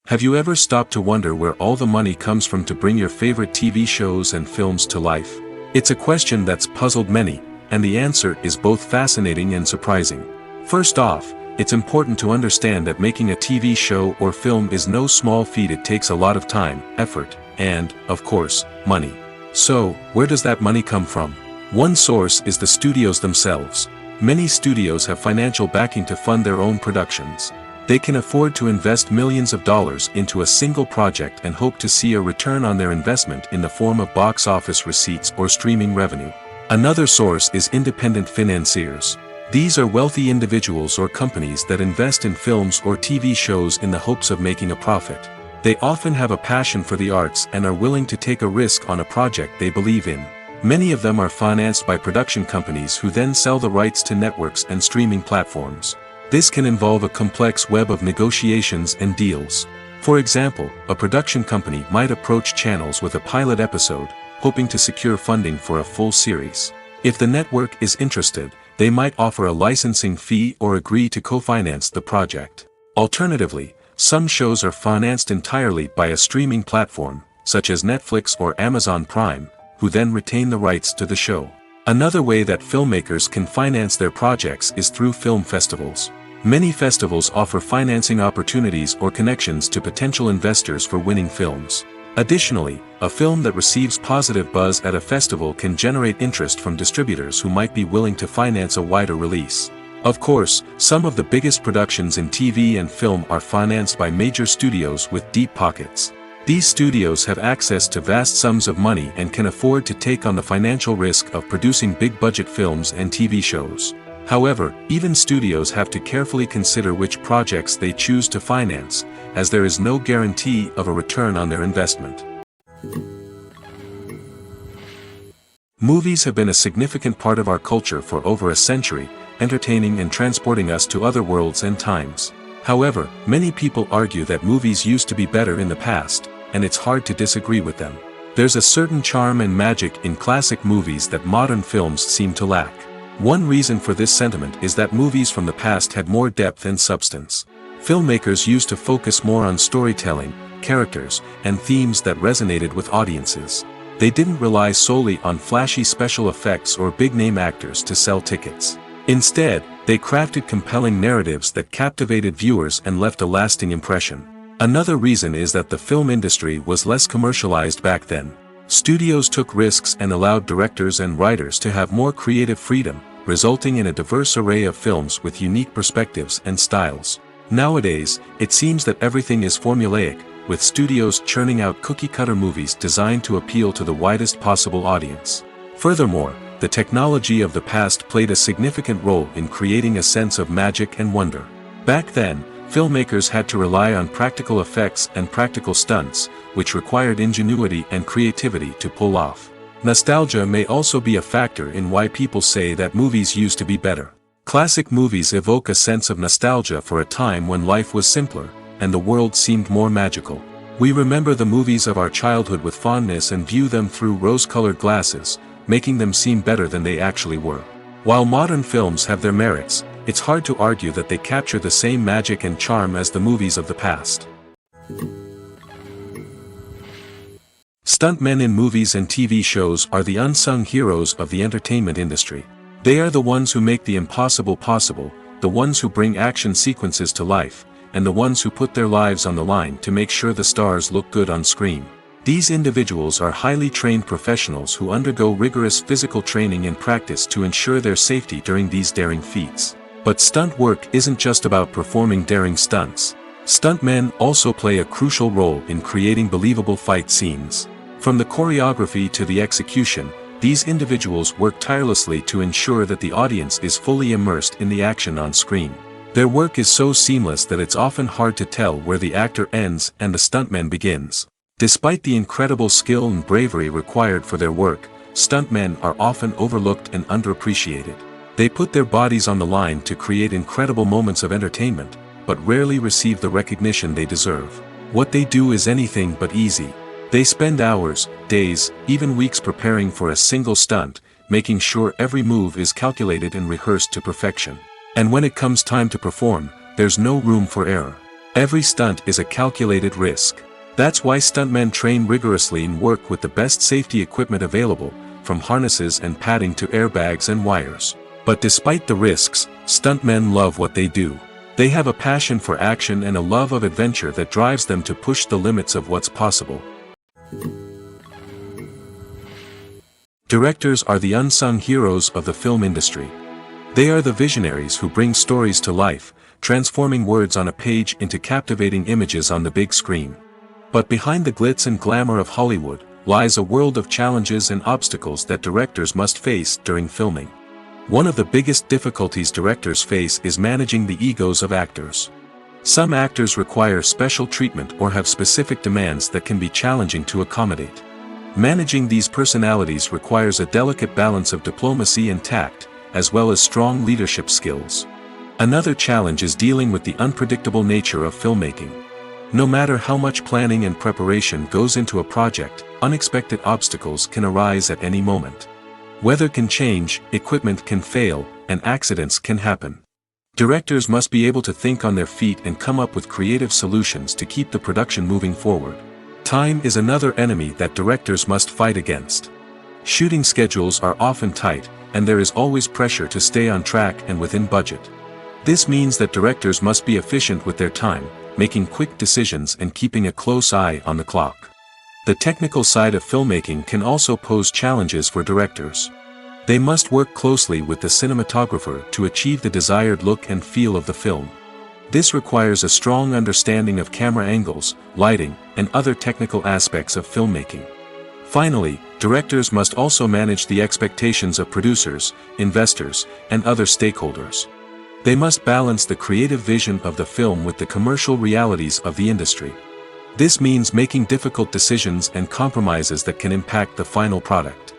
Have you ever stopped to wonder where all the money comes from to bring your favorite TV shows and films to life? It's a question that's puzzled many, and the answer is both fascinating and surprising. First off, it's important to understand that making a TV show or film is no small feat. It takes a lot of time, effort, and, of course, money. So, where does that money come from? One source is the studios themselves. Many studios have financial backing to fund their own productions. They can afford to invest millions of dollars into a single project and hope to see a return on their investment in the form of box office receipts or streaming revenue. Another source is independent financiers. These are wealthy individuals or companies that invest in films or TV shows in the hopes of making a profit. They often have a passion for the arts and are willing to take a risk on a project they believe in. Many of them are financed by production companies who then sell the rights to networks and streaming platforms. This can involve a complex web of negotiations and deals. For example, a production company might approach channels with a pilot episode, hoping to secure funding for a full series. If the network is interested, they might offer a licensing fee or agree to co-finance the project. Alternatively, some shows are financed entirely by a streaming platform, such as Netflix or Amazon Prime, who then retain the rights to the show. Another way that filmmakers can finance their projects is through film festivals. Many festivals offer financing opportunities or connections to potential investors for winning films. Additionally, a film that receives positive buzz at a festival can generate interest from distributors who might be willing to finance a wider release. Of course, some of the biggest productions in TV and film are financed by major studios with deep pockets. These studios have access to vast sums of money and can afford to take on the financial risk of producing big-budget films and TV shows. However, even studios have to carefully consider which projects they choose to finance, as there is no guarantee of a return on their investment. Movies have been a significant part of our culture for over a century, entertaining and transporting us to other worlds and times. However, many people argue that movies used to be better in the past, and it's hard to disagree with them. There's a certain charm and magic in classic movies that modern films seem to lack. One reason for this sentiment is that movies from the past had more depth and substance. Filmmakers used to focus more on storytelling, characters, and themes that resonated with audiences. They didn't rely solely on flashy special effects or big-name actors to sell tickets. Instead, they crafted compelling narratives that captivated viewers and left a lasting impression. Another reason is that the film industry was less commercialized back then. Studios took risks and allowed directors and writers to have more creative freedom, resulting in a diverse array of films with unique perspectives and styles. Nowadays, it seems that everything is formulaic, with studios churning out cookie-cutter movies designed to appeal to the widest possible audience. Furthermore, the technology of the past played a significant role in creating a sense of magic and wonder. Back then, filmmakers had to rely on practical effects and practical stunts, which required ingenuity and creativity to pull off. Nostalgia may also be a factor in why people say that movies used to be better. Classic movies evoke a sense of nostalgia for a time when life was simpler, and the world seemed more magical. We remember the movies of our childhood with fondness and view them through rose-colored glasses, making them seem better than they actually were. While modern films have their merits, it's hard to argue that they capture the same magic and charm as the movies of the past. Stuntmen in movies and TV shows are the unsung heroes of the entertainment industry. They are the ones who make the impossible possible, the ones who bring action sequences to life, and the ones who put their lives on the line to make sure the stars look good on screen. These individuals are highly trained professionals who undergo rigorous physical training and practice to ensure their safety during these daring feats. But stunt work isn't just about performing daring stunts. Stuntmen also play a crucial role in creating believable fight scenes. From the choreography to the execution, these individuals work tirelessly to ensure that the audience is fully immersed in the action on screen. Their work is so seamless that it's often hard to tell where the actor ends and the stuntman begins. Despite the incredible skill and bravery required for their work, stuntmen are often overlooked and underappreciated. They put their bodies on the line to create incredible moments of entertainment, but rarely receive the recognition they deserve. What they do is anything but easy. They spend hours, days, even weeks preparing for a single stunt, making sure every move is calculated and rehearsed to perfection. And when it comes time to perform, there's no room for error. Every stunt is a calculated risk. That's why stuntmen train rigorously and work with the best safety equipment available, from harnesses and padding to airbags and wires. But despite the risks, stuntmen love what they do. They have a passion for action and a love of adventure that drives them to push the limits of what's possible. Directors are the unsung heroes of the film industry. They are the visionaries who bring stories to life, transforming words on a page into captivating images on the big screen. But behind the glitz and glamour of Hollywood, lies a world of challenges and obstacles that directors must face during filming. One of the biggest difficulties directors face is managing the egos of actors. Some actors require special treatment or have specific demands that can be challenging to accommodate. Managing these personalities requires a delicate balance of diplomacy and tact, as well as strong leadership skills. Another challenge is dealing with the unpredictable nature of filmmaking. No matter how much planning and preparation goes into a project, unexpected obstacles can arise at any moment. Weather can change, equipment can fail, and accidents can happen. Directors must be able to think on their feet and come up with creative solutions to keep the production moving forward. Time is another enemy that directors must fight against. Shooting schedules are often tight, and there is always pressure to stay on track and within budget. This means that directors must be efficient with their time, making quick decisions and keeping a close eye on the clock. The technical side of filmmaking can also pose challenges for directors. They must work closely with the cinematographer to achieve the desired look and feel of the film. This requires a strong understanding of camera angles, lighting, and other technical aspects of filmmaking. Finally, directors must also manage the expectations of producers, investors, and other stakeholders. They must balance the creative vision of the film with the commercial realities of the industry. This means making difficult decisions and compromises that can impact the final product.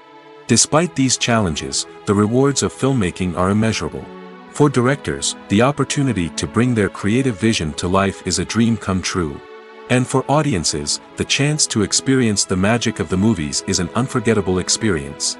Despite these challenges, the rewards of filmmaking are immeasurable. For directors, the opportunity to bring their creative vision to life is a dream come true. And for audiences, the chance to experience the magic of the movies is an unforgettable experience.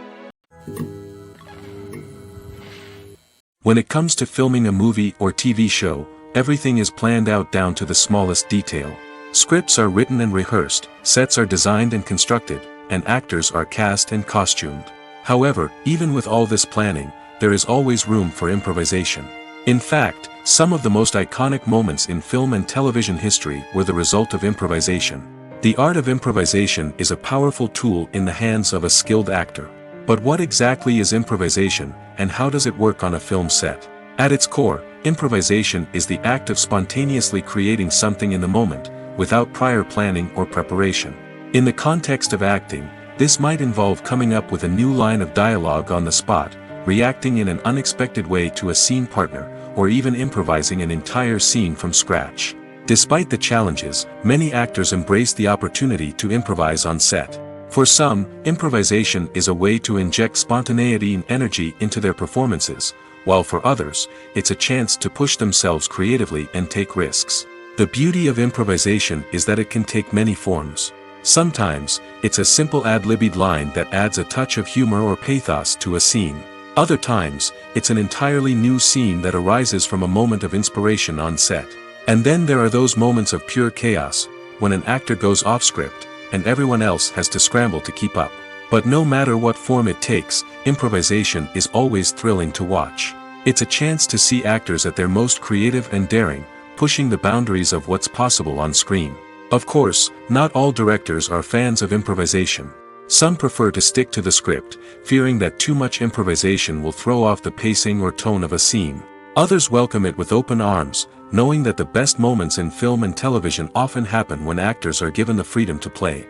When it comes to filming a movie or TV show, everything is planned out down to the smallest detail. Scripts are written and rehearsed, sets are designed and constructed, and actors are cast and costumed. However, even with all this planning, there is always room for improvisation. In fact, some of the most iconic moments in film and television history were the result of improvisation. The art of improvisation is a powerful tool in the hands of a skilled actor. But what exactly is improvisation, and how does it work on a film set? At its core, improvisation is the act of spontaneously creating something in the moment, without prior planning or preparation. In the context of acting, this might involve coming up with a new line of dialogue on the spot, reacting in an unexpected way to a scene partner, or even improvising an entire scene from scratch. Despite the challenges, many actors embrace the opportunity to improvise on set. For some, improvisation is a way to inject spontaneity and energy into their performances, while for others, it's a chance to push themselves creatively and take risks. The beauty of improvisation is that it can take many forms. Sometimes, it's a simple ad-libbed line that adds a touch of humor or pathos to a scene. Other times, it's an entirely new scene that arises from a moment of inspiration on set. And then there are those moments of pure chaos, when an actor goes off script, and everyone else has to scramble to keep up. But no matter what form it takes, improvisation is always thrilling to watch. It's a chance to see actors at their most creative and daring, pushing the boundaries of what's possible on screen. Of course, not all directors are fans of improvisation. Some prefer to stick to the script, fearing that too much improvisation will throw off the pacing or tone of a scene. Others welcome it with open arms, knowing that the best moments in film and television often happen when actors are given the freedom to play.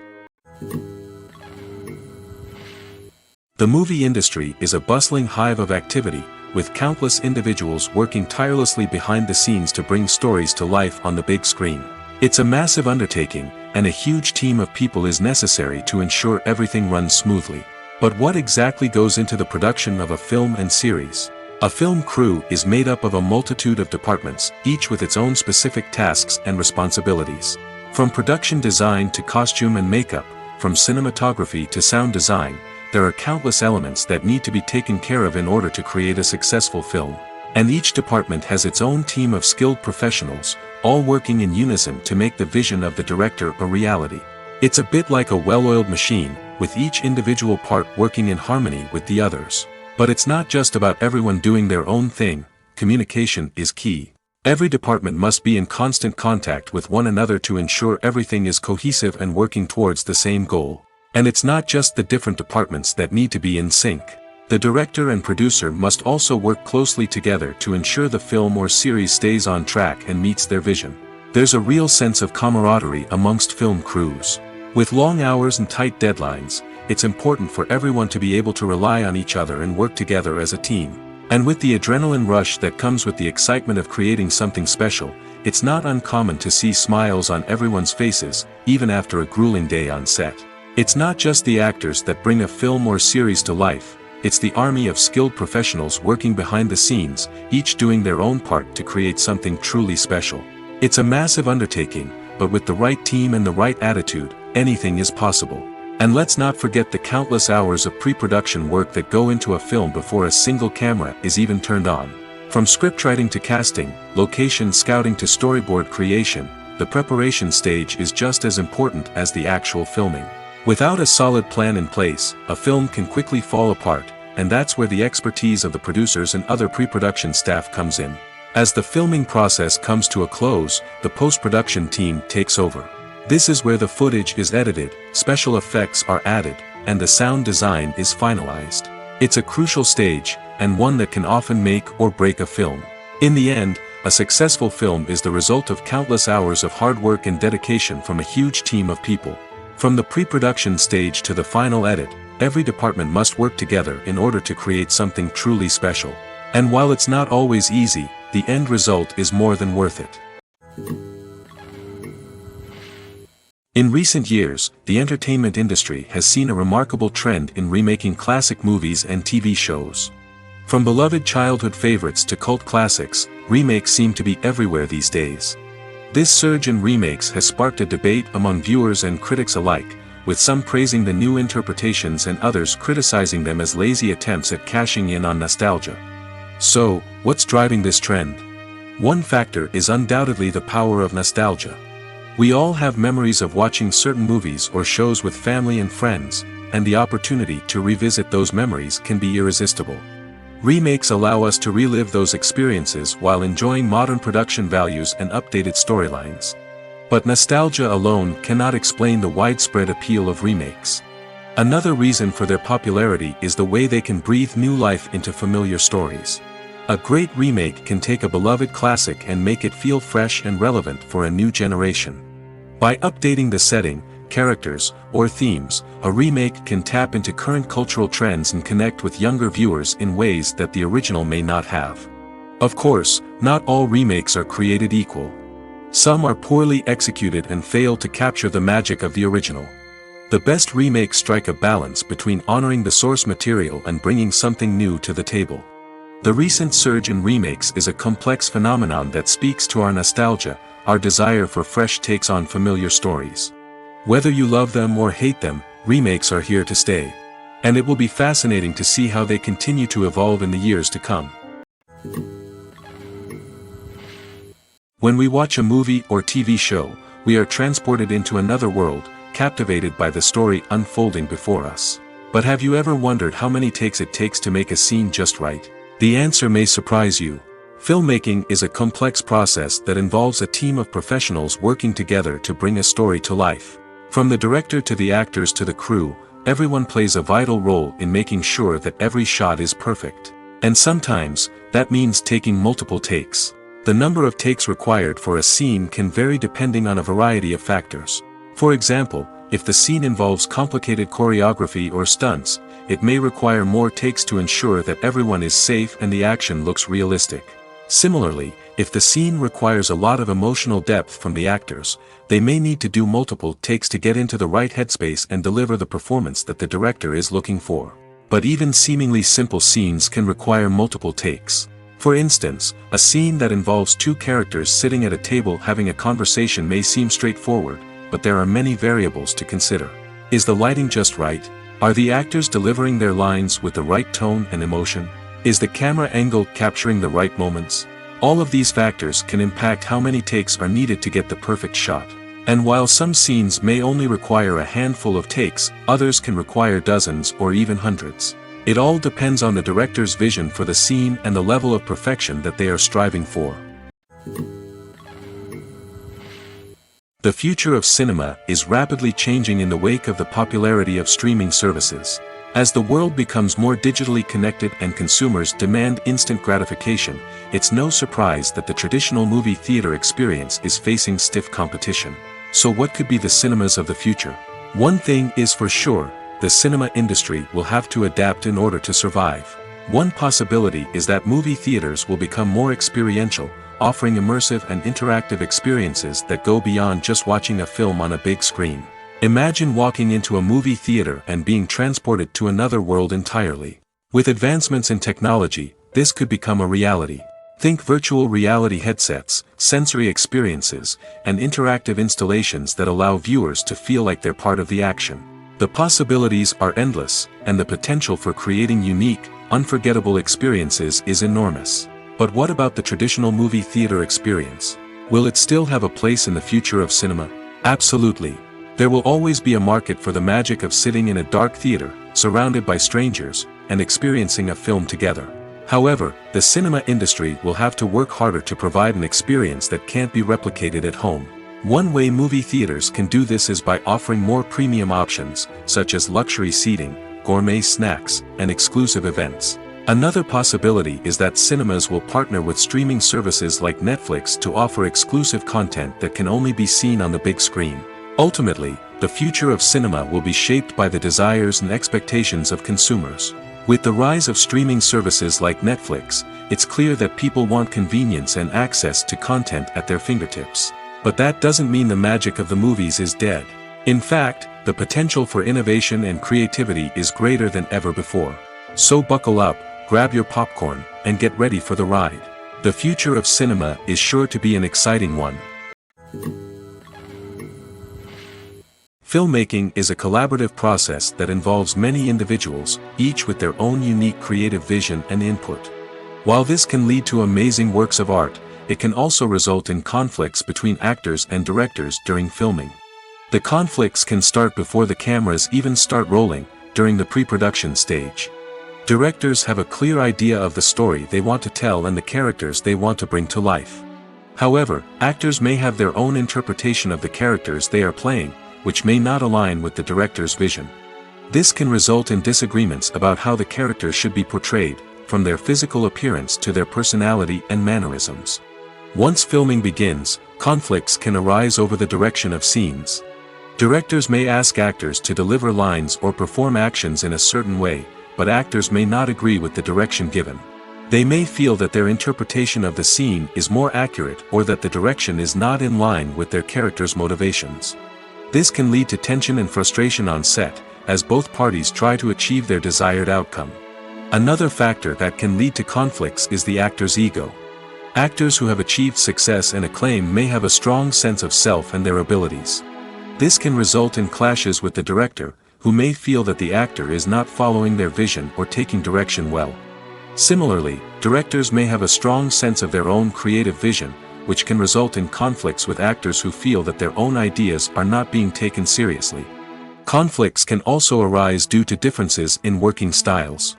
The movie industry is a bustling hive of activity, with countless individuals working tirelessly behind the scenes to bring stories to life on the big screen. It's a massive undertaking, and a huge team of people is necessary to ensure everything runs smoothly. But what exactly goes into the production of a film and series? A film crew is made up of a multitude of departments, each with its own specific tasks and responsibilities. From production design to costume and makeup, from cinematography to sound design, there are countless elements that need to be taken care of in order to create a successful film. And each department has its own team of skilled professionals, all working in unison to make the vision of the director a reality. It's a bit like a well-oiled machine, with each individual part working in harmony with the others. But it's not just about everyone doing their own thing. Communication is key. Every department must be in constant contact with one another to ensure everything is cohesive and working towards the same goal. And it's not just the different departments that need to be in sync. The director and producer must also work closely together to ensure the film or series stays on track and meets their vision. There's a real sense of camaraderie amongst film crews. With long hours and tight deadlines, it's important for everyone to be able to rely on each other and work together as a team. And with the adrenaline rush that comes with the excitement of creating something special, it's not uncommon to see smiles on everyone's faces, even after a grueling day on set. It's not just the actors that bring a film or series to life, it's the army of skilled professionals working behind the scenes, each doing their own part to create something truly special. It's a massive undertaking, but with the right team and the right attitude, anything is possible. And let's not forget the countless hours of pre-production work that go into a film before a single camera is even turned on. From scriptwriting to casting, location scouting to storyboard creation, the preparation stage is just as important as the actual filming. Without a solid plan in place, a film can quickly fall apart, and that's where the expertise of the producers and other pre-production staff comes in. As the filming process comes to a close, the post-production team takes over. This is where the footage is edited, special effects are added, and the sound design is finalized. It's a crucial stage, and one that can often make or break a film. In the end, a successful film is the result of countless hours of hard work and dedication from a huge team of people. From the pre-production stage to the final edit, every department must work together in order to create something truly special. And while it's not always easy, the end result is more than worth it. In recent years, the entertainment industry has seen a remarkable trend in remaking classic movies and TV shows. From beloved childhood favorites to cult classics, remakes seem to be everywhere these days. This surge in remakes has sparked a debate among viewers and critics alike, with some praising the new interpretations and others criticizing them as lazy attempts at cashing in on nostalgia. So, what's driving this trend? One factor is undoubtedly the power of nostalgia. We all have memories of watching certain movies or shows with family and friends, and the opportunity to revisit those memories can be irresistible. Remakes allow us to relive those experiences while enjoying modern production values and updated storylines. But nostalgia alone cannot explain the widespread appeal of remakes. Another reason for their popularity is the way they can breathe new life into familiar stories. A great remake can take a beloved classic and make it feel fresh and relevant for a new generation. By updating the setting, characters, or themes, a remake can tap into current cultural trends and connect with younger viewers in ways that the original may not have. Of course, not all remakes are created equal. Some are poorly executed and fail to capture the magic of the original. The best remakes strike a balance between honoring the source material and bringing something new to the table. The recent surge in remakes is a complex phenomenon that speaks to our nostalgia, our desire for fresh takes on familiar stories. Whether you love them or hate them, remakes are here to stay. And it will be fascinating to see how they continue to evolve in the years to come. When we watch a movie or TV show, we are transported into another world, captivated by the story unfolding before us. But have you ever wondered how many takes it takes to make a scene just right? The answer may surprise you. Filmmaking is a complex process that involves a team of professionals working together to bring a story to life. From the director to the actors to the crew, everyone plays a vital role in making sure that every shot is perfect. And sometimes, that means taking multiple takes. The number of takes required for a scene can vary depending on a variety of factors. For example, if the scene involves complicated choreography or stunts, it may require more takes to ensure that everyone is safe and the action looks realistic. Similarly, if the scene requires a lot of emotional depth from the actors, they may need to do multiple takes to get into the right headspace and deliver the performance that the director is looking for. But even seemingly simple scenes can require multiple takes. For instance, a scene that involves two characters sitting at a table having a conversation may seem straightforward, but there are many variables to consider. Is the lighting just right? Are the actors delivering their lines with the right tone and emotion? Is the camera angle capturing the right moments? All of these factors can impact how many takes are needed to get the perfect shot. And while some scenes may only require a handful of takes, others can require dozens or even hundreds. It all depends on the director's vision for the scene and the level of perfection that they are striving for. The future of cinema is rapidly changing in the wake of the popularity of streaming services. As the world becomes more digitally connected and consumers demand instant gratification, it's no surprise that the traditional movie theater experience is facing stiff competition. So what could be the cinemas of the future? One thing is for sure, the cinema industry will have to adapt in order to survive. One possibility is that movie theaters will become more experiential, offering immersive and interactive experiences that go beyond just watching a film on a big screen. Imagine walking into a movie theater and being transported to another world entirely. With advancements in technology, this could become a reality. Think virtual reality headsets, sensory experiences, and interactive installations that allow viewers to feel like they're part of the action. The possibilities are endless, and the potential for creating unique, unforgettable experiences is enormous. But what about the traditional movie theater experience? Will it still have a place in the future of cinema? Absolutely. There will always be a market for the magic of sitting in a dark theater, surrounded by strangers, and experiencing a film together. However, the cinema industry will have to work harder to provide an experience that can't be replicated at home. One way movie theaters can do this is by offering more premium options, such as luxury seating, gourmet snacks, and exclusive events. Another possibility is that cinemas will partner with streaming services like Netflix to offer exclusive content that can only be seen on the big screen. Ultimately, the future of cinema will be shaped by the desires and expectations of consumers. With the rise of streaming services like Netflix, it's clear that people want convenience and access to content at their fingertips. But that doesn't mean the magic of the movies is dead. In fact, the potential for innovation and creativity is greater than ever before. So buckle up, grab your popcorn, and get ready for the ride. The future of cinema is sure to be an exciting one. Filmmaking is a collaborative process that involves many individuals, each with their own unique creative vision and input. While this can lead to amazing works of art, it can also result in conflicts between actors and directors during filming. The conflicts can start before the cameras even start rolling, during the pre-production stage. Directors have a clear idea of the story they want to tell and the characters they want to bring to life. However, actors may have their own interpretation of the characters they are playing, which may not align with the director's vision. This can result in disagreements about how the characters should be portrayed, from their physical appearance to their personality and mannerisms. Once filming begins, conflicts can arise over the direction of scenes. Directors may ask actors to deliver lines or perform actions in a certain way, but actors may not agree with the direction given. They may feel that their interpretation of the scene is more accurate or that the direction is not in line with their character's motivations. This can lead to tension and frustration on set, as both parties try to achieve their desired outcome. Another factor that can lead to conflicts is the actor's ego. Actors who have achieved success and acclaim may have a strong sense of self and their abilities. This can result in clashes with the director, who may feel that the actor is not following their vision or taking direction well. Similarly, directors may have a strong sense of their own creative vision, which can result in conflicts with actors who feel that their own ideas are not being taken seriously. Conflicts can also arise due to differences in working styles.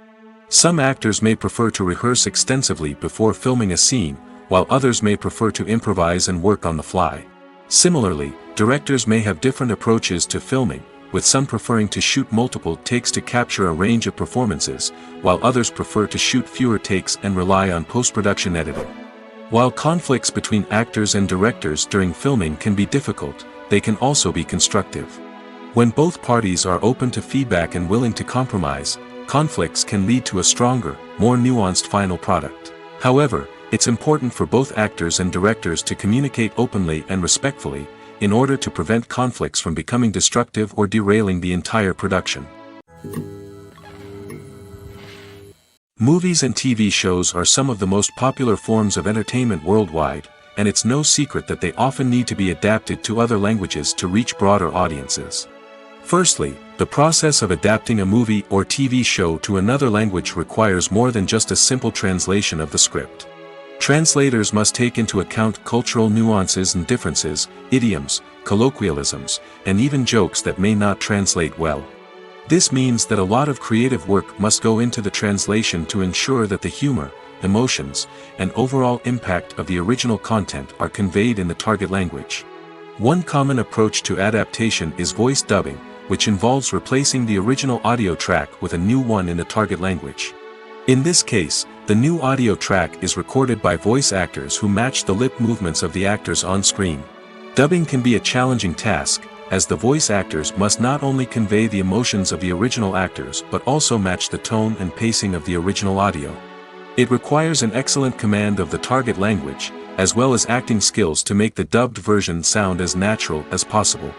Some actors may prefer to rehearse extensively before filming a scene, while others may prefer to improvise and work on the fly. Similarly, directors may have different approaches to filming, with some preferring to shoot multiple takes to capture a range of performances, while others prefer to shoot fewer takes and rely on post-production editing. While conflicts between actors and directors during filming can be difficult, they can also be constructive. When both parties are open to feedback and willing to compromise, conflicts can lead to a stronger, more nuanced final product. However, it's important for both actors and directors to communicate openly and respectfully, in order to prevent conflicts from becoming destructive or derailing the entire production. Movies and TV shows are some of the most popular forms of entertainment worldwide, and it's no secret that they often need to be adapted to other languages to reach broader audiences. Firstly, the process of adapting a movie or TV show to another language requires more than just a simple translation of the script. Translators must take into account cultural nuances and differences, idioms, colloquialisms, and even jokes that may not translate well. This means that a lot of creative work must go into the translation to ensure that the humor, emotions, and overall impact of the original content are conveyed in the target language. One common approach to adaptation is voice dubbing, which involves replacing the original audio track with a new one in the target language. In this case, the new audio track is recorded by voice actors who match the lip movements of the actors on screen. Dubbing can be a challenging task, as the voice actors must not only convey the emotions of the original actors but also match the tone and pacing of the original audio. It requires an excellent command of the target language, as well as acting skills to make the dubbed version sound as natural as possible.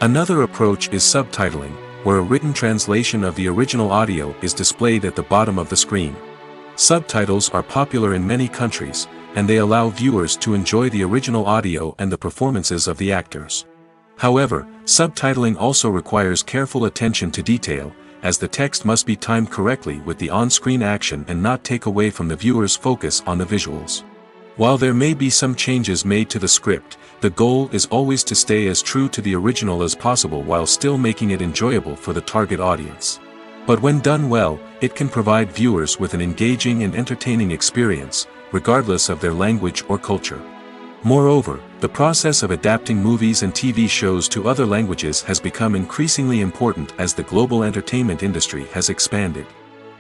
Another approach is subtitling, where a written translation of the original audio is displayed at the bottom of the screen. Subtitles are popular in many countries, and they allow viewers to enjoy the original audio and the performances of the actors. However, subtitling also requires careful attention to detail, as the text must be timed correctly with the on-screen action and not take away from the viewer's focus on the visuals. While there may be some changes made to the script, the goal is always to stay as true to the original as possible while still making it enjoyable for the target audience. But when done well, it can provide viewers with an engaging and entertaining experience, regardless of their language or culture. Moreover, the process of adapting movies and TV shows to other languages has become increasingly important as the global entertainment industry has expanded.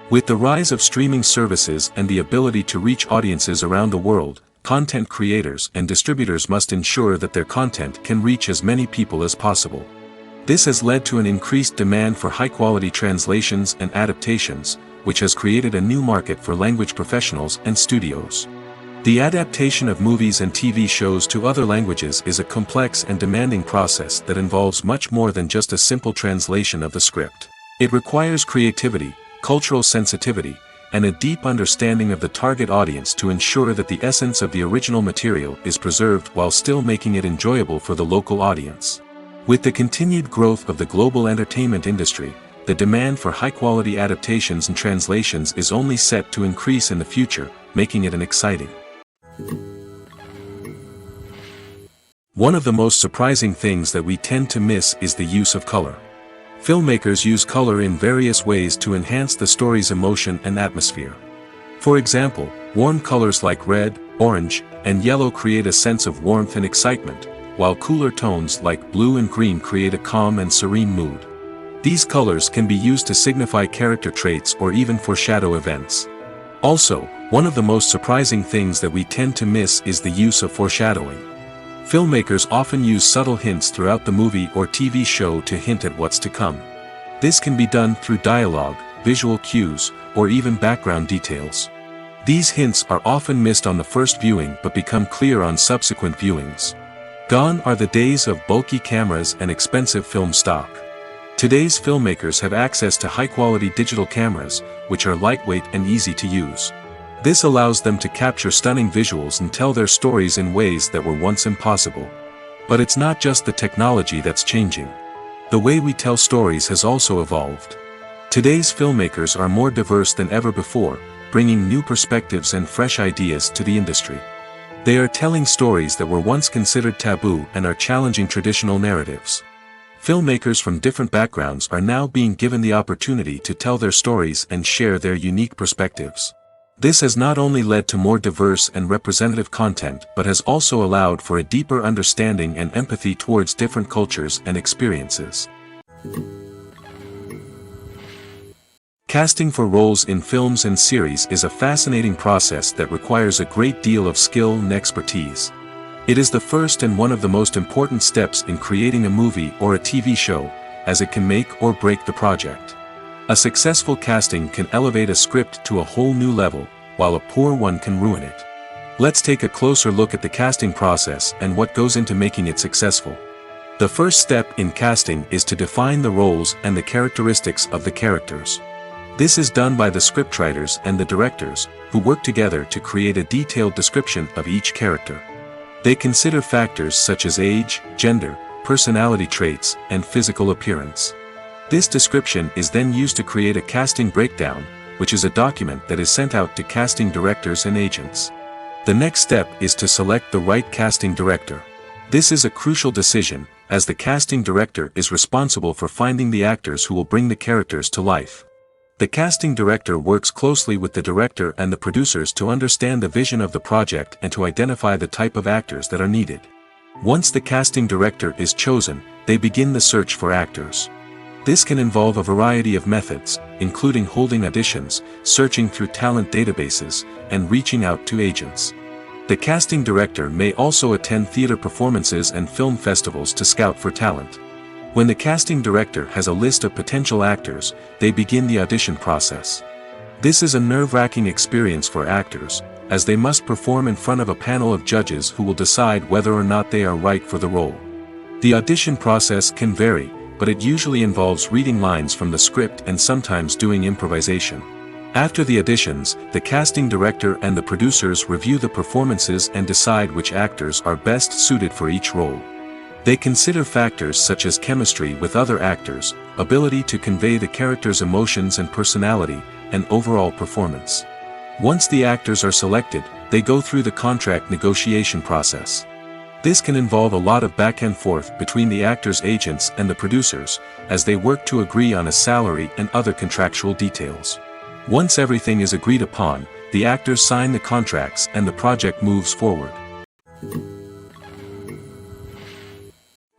With the rise of streaming services and the ability to reach audiences around the world, content creators and distributors must ensure that their content can reach as many people as possible. This has led to an increased demand for high-quality translations and adaptations, which has created a new market for language professionals and studios. The adaptation of movies and TV shows to other languages is a complex and demanding process that involves much more than just a simple translation of the script. It requires creativity, cultural sensitivity, and a deep understanding of the target audience to ensure that the essence of the original material is preserved while still making it enjoyable for the local audience. With the continued growth of the global entertainment industry, the demand for high-quality adaptations and translations is only set to increase in the future, making it exciting. One of the most surprising things that we tend to miss is the use of color. Filmmakers use color in various ways to enhance the story's emotion and atmosphere. For example, warm colors like red, orange, and yellow create a sense of warmth and excitement, while cooler tones like blue and green create a calm and serene mood. These colors can be used to signify character traits or even foreshadow events. Also, one of the most surprising things that we tend to miss is the use of foreshadowing. Filmmakers often use subtle hints throughout the movie or TV show to hint at what's to come. This can be done through dialogue, visual cues, or even background details. These hints are often missed on the first viewing but become clear on subsequent viewings. Gone are the days of bulky cameras and expensive film stock. Today's filmmakers have access to high-quality digital cameras, which are lightweight and easy to use. This allows them to capture stunning visuals and tell their stories in ways that were once impossible. But it's not just the technology that's changing. The way we tell stories has also evolved. Today's filmmakers are more diverse than ever before, bringing new perspectives and fresh ideas to the industry. They are telling stories that were once considered taboo and are challenging traditional narratives. Filmmakers from different backgrounds are now being given the opportunity to tell their stories and share their unique perspectives. This has not only led to more diverse and representative content but has also allowed for a deeper understanding and empathy towards different cultures and experiences. Casting for roles in films and series is a fascinating process that requires a great deal of skill and expertise. It is the first and one of the most important steps in creating a movie or a TV show, as it can make or break the project. A successful casting can elevate a script to a whole new level, while a poor one can ruin it. Let's take a closer look at the casting process and what goes into making it successful. The first step in casting is to define the roles and the characteristics of the characters. This is done by the scriptwriters and the directors, who work together to create a detailed description of each character. They consider factors such as age, gender, personality traits, and physical appearance. This description is then used to create a casting breakdown, which is a document that is sent out to casting directors and agents. The next step is to select the right casting director. This is a crucial decision, as the casting director is responsible for finding the actors who will bring the characters to life. The casting director works closely with the director and the producers to understand the vision of the project and to identify the type of actors that are needed. Once the casting director is chosen, they begin the search for actors. This can involve a variety of methods, including holding auditions, searching through talent databases, and reaching out to agents. The casting director may also attend theater performances and film festivals to scout for talent. When the casting director has a list of potential actors, they begin the audition process. This is a nerve-wracking experience for actors, as they must perform in front of a panel of judges who will decide whether or not they are right for the role. The audition process can vary, but it usually involves reading lines from the script and sometimes doing improvisation. After the auditions, the casting director and the producers review the performances and decide which actors are best suited for each role. They consider factors such as chemistry with other actors, ability to convey the character's emotions and personality, and overall performance. Once the actors are selected, they go through the contract negotiation process. This can involve a lot of back and forth between the actors' agents and the producers, as they work to agree on a salary and other contractual details. Once everything is agreed upon, the actors sign the contracts and the project moves forward.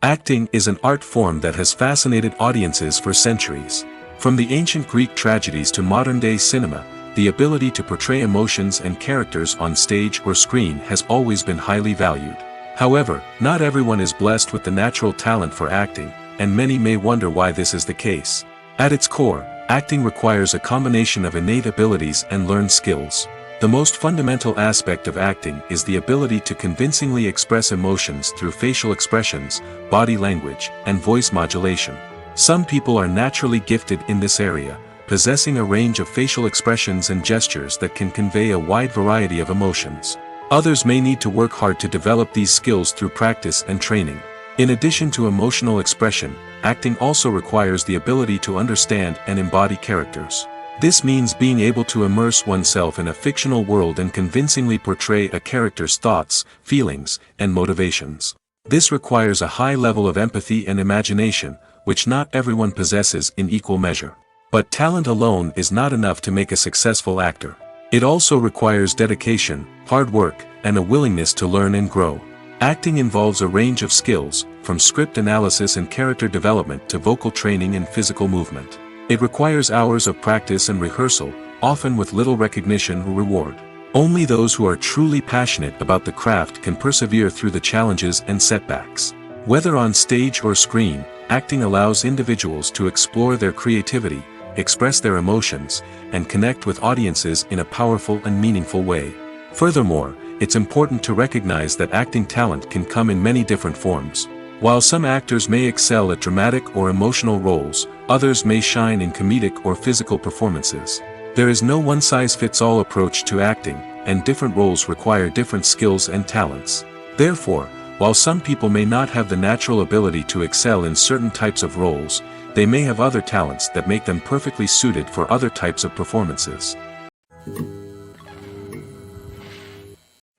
Acting is an art form that has fascinated audiences for centuries. From the ancient Greek tragedies to modern-day cinema, the ability to portray emotions and characters on stage or screen has always been highly valued. However, not everyone is blessed with the natural talent for acting, and many may wonder why this is the case. At its core, acting requires a combination of innate abilities and learned skills. The most fundamental aspect of acting is the ability to convincingly express emotions through facial expressions, body language, and voice modulation. Some people are naturally gifted in this area, possessing a range of facial expressions and gestures that can convey a wide variety of emotions. Others may need to work hard to develop these skills through practice and training. In addition to emotional expression, acting also requires the ability to understand and embody characters. This means being able to immerse oneself in a fictional world and convincingly portray a character's thoughts, feelings, and motivations. This requires a high level of empathy and imagination, which not everyone possesses in equal measure. But talent alone is not enough to make a successful actor. It also requires dedication, hard work, and a willingness to learn and grow. Acting involves a range of skills, from script analysis and character development to vocal training and physical movement. It requires hours of practice and rehearsal, often with little recognition or reward. Only those who are truly passionate about the craft can persevere through the challenges and setbacks. Whether on stage or screen, acting allows individuals to explore their creativity, express their emotions, and connect with audiences in a powerful and meaningful way. Furthermore, it's important to recognize that acting talent can come in many different forms. While some actors may excel at dramatic or emotional roles, others may shine in comedic or physical performances. There is no one-size-fits-all approach to acting, and different roles require different skills and talents. Therefore, while some people may not have the natural ability to excel in certain types of roles, they may have other talents that make them perfectly suited for other types of performances.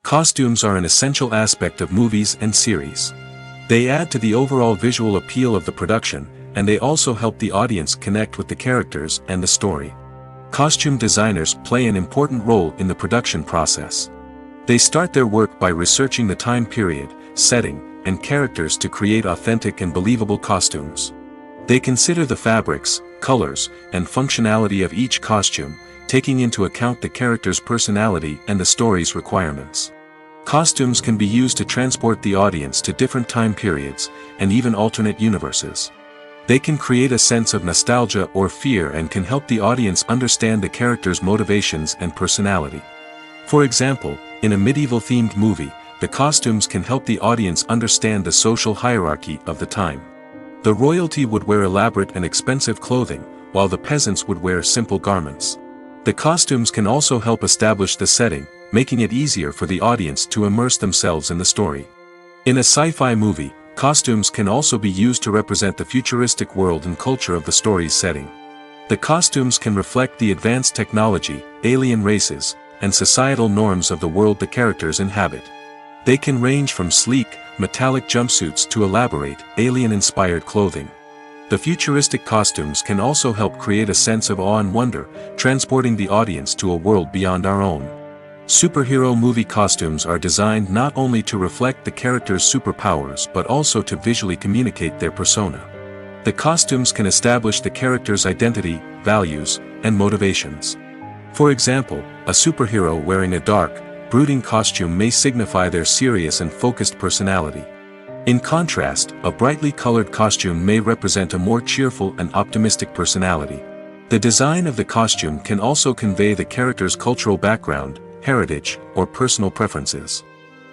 Costumes are an essential aspect of movies and series. They add to the overall visual appeal of the production, and they also help the audience connect with the characters and the story. Costume designers play an important role in the production process. They start their work by researching the time period, setting, and characters to create authentic and believable costumes. They consider the fabrics, colors, and functionality of each costume, taking into account the character's personality and the story's requirements. Costumes can be used to transport the audience to different time periods, and even alternate universes. They can create a sense of nostalgia or fear and can help the audience understand the character's motivations and personality. For example, in a medieval-themed movie, the costumes can help the audience understand the social hierarchy of the time. The royalty would wear elaborate and expensive clothing, while the peasants would wear simple garments. The costumes can also help establish the setting, making it easier for the audience to immerse themselves in the story. In a sci-fi movie, costumes can also be used to represent the futuristic world and culture of the story's setting. The costumes can reflect the advanced technology, alien races, and societal norms of the world the characters inhabit. They can range from sleek, metallic jumpsuits to elaborate, alien-inspired clothing. The futuristic costumes can also help create a sense of awe and wonder, transporting the audience to a world beyond our own. Superhero movie costumes are designed not only to reflect the character's superpowers but also to visually communicate their persona. The costumes can establish the character's identity, values, and motivations. For example, a superhero wearing a dark, brooding costume may signify their serious and focused personality. In contrast, a brightly colored costume may represent a more cheerful and optimistic personality. The design of the costume can also convey the character's cultural background, heritage, or personal preferences.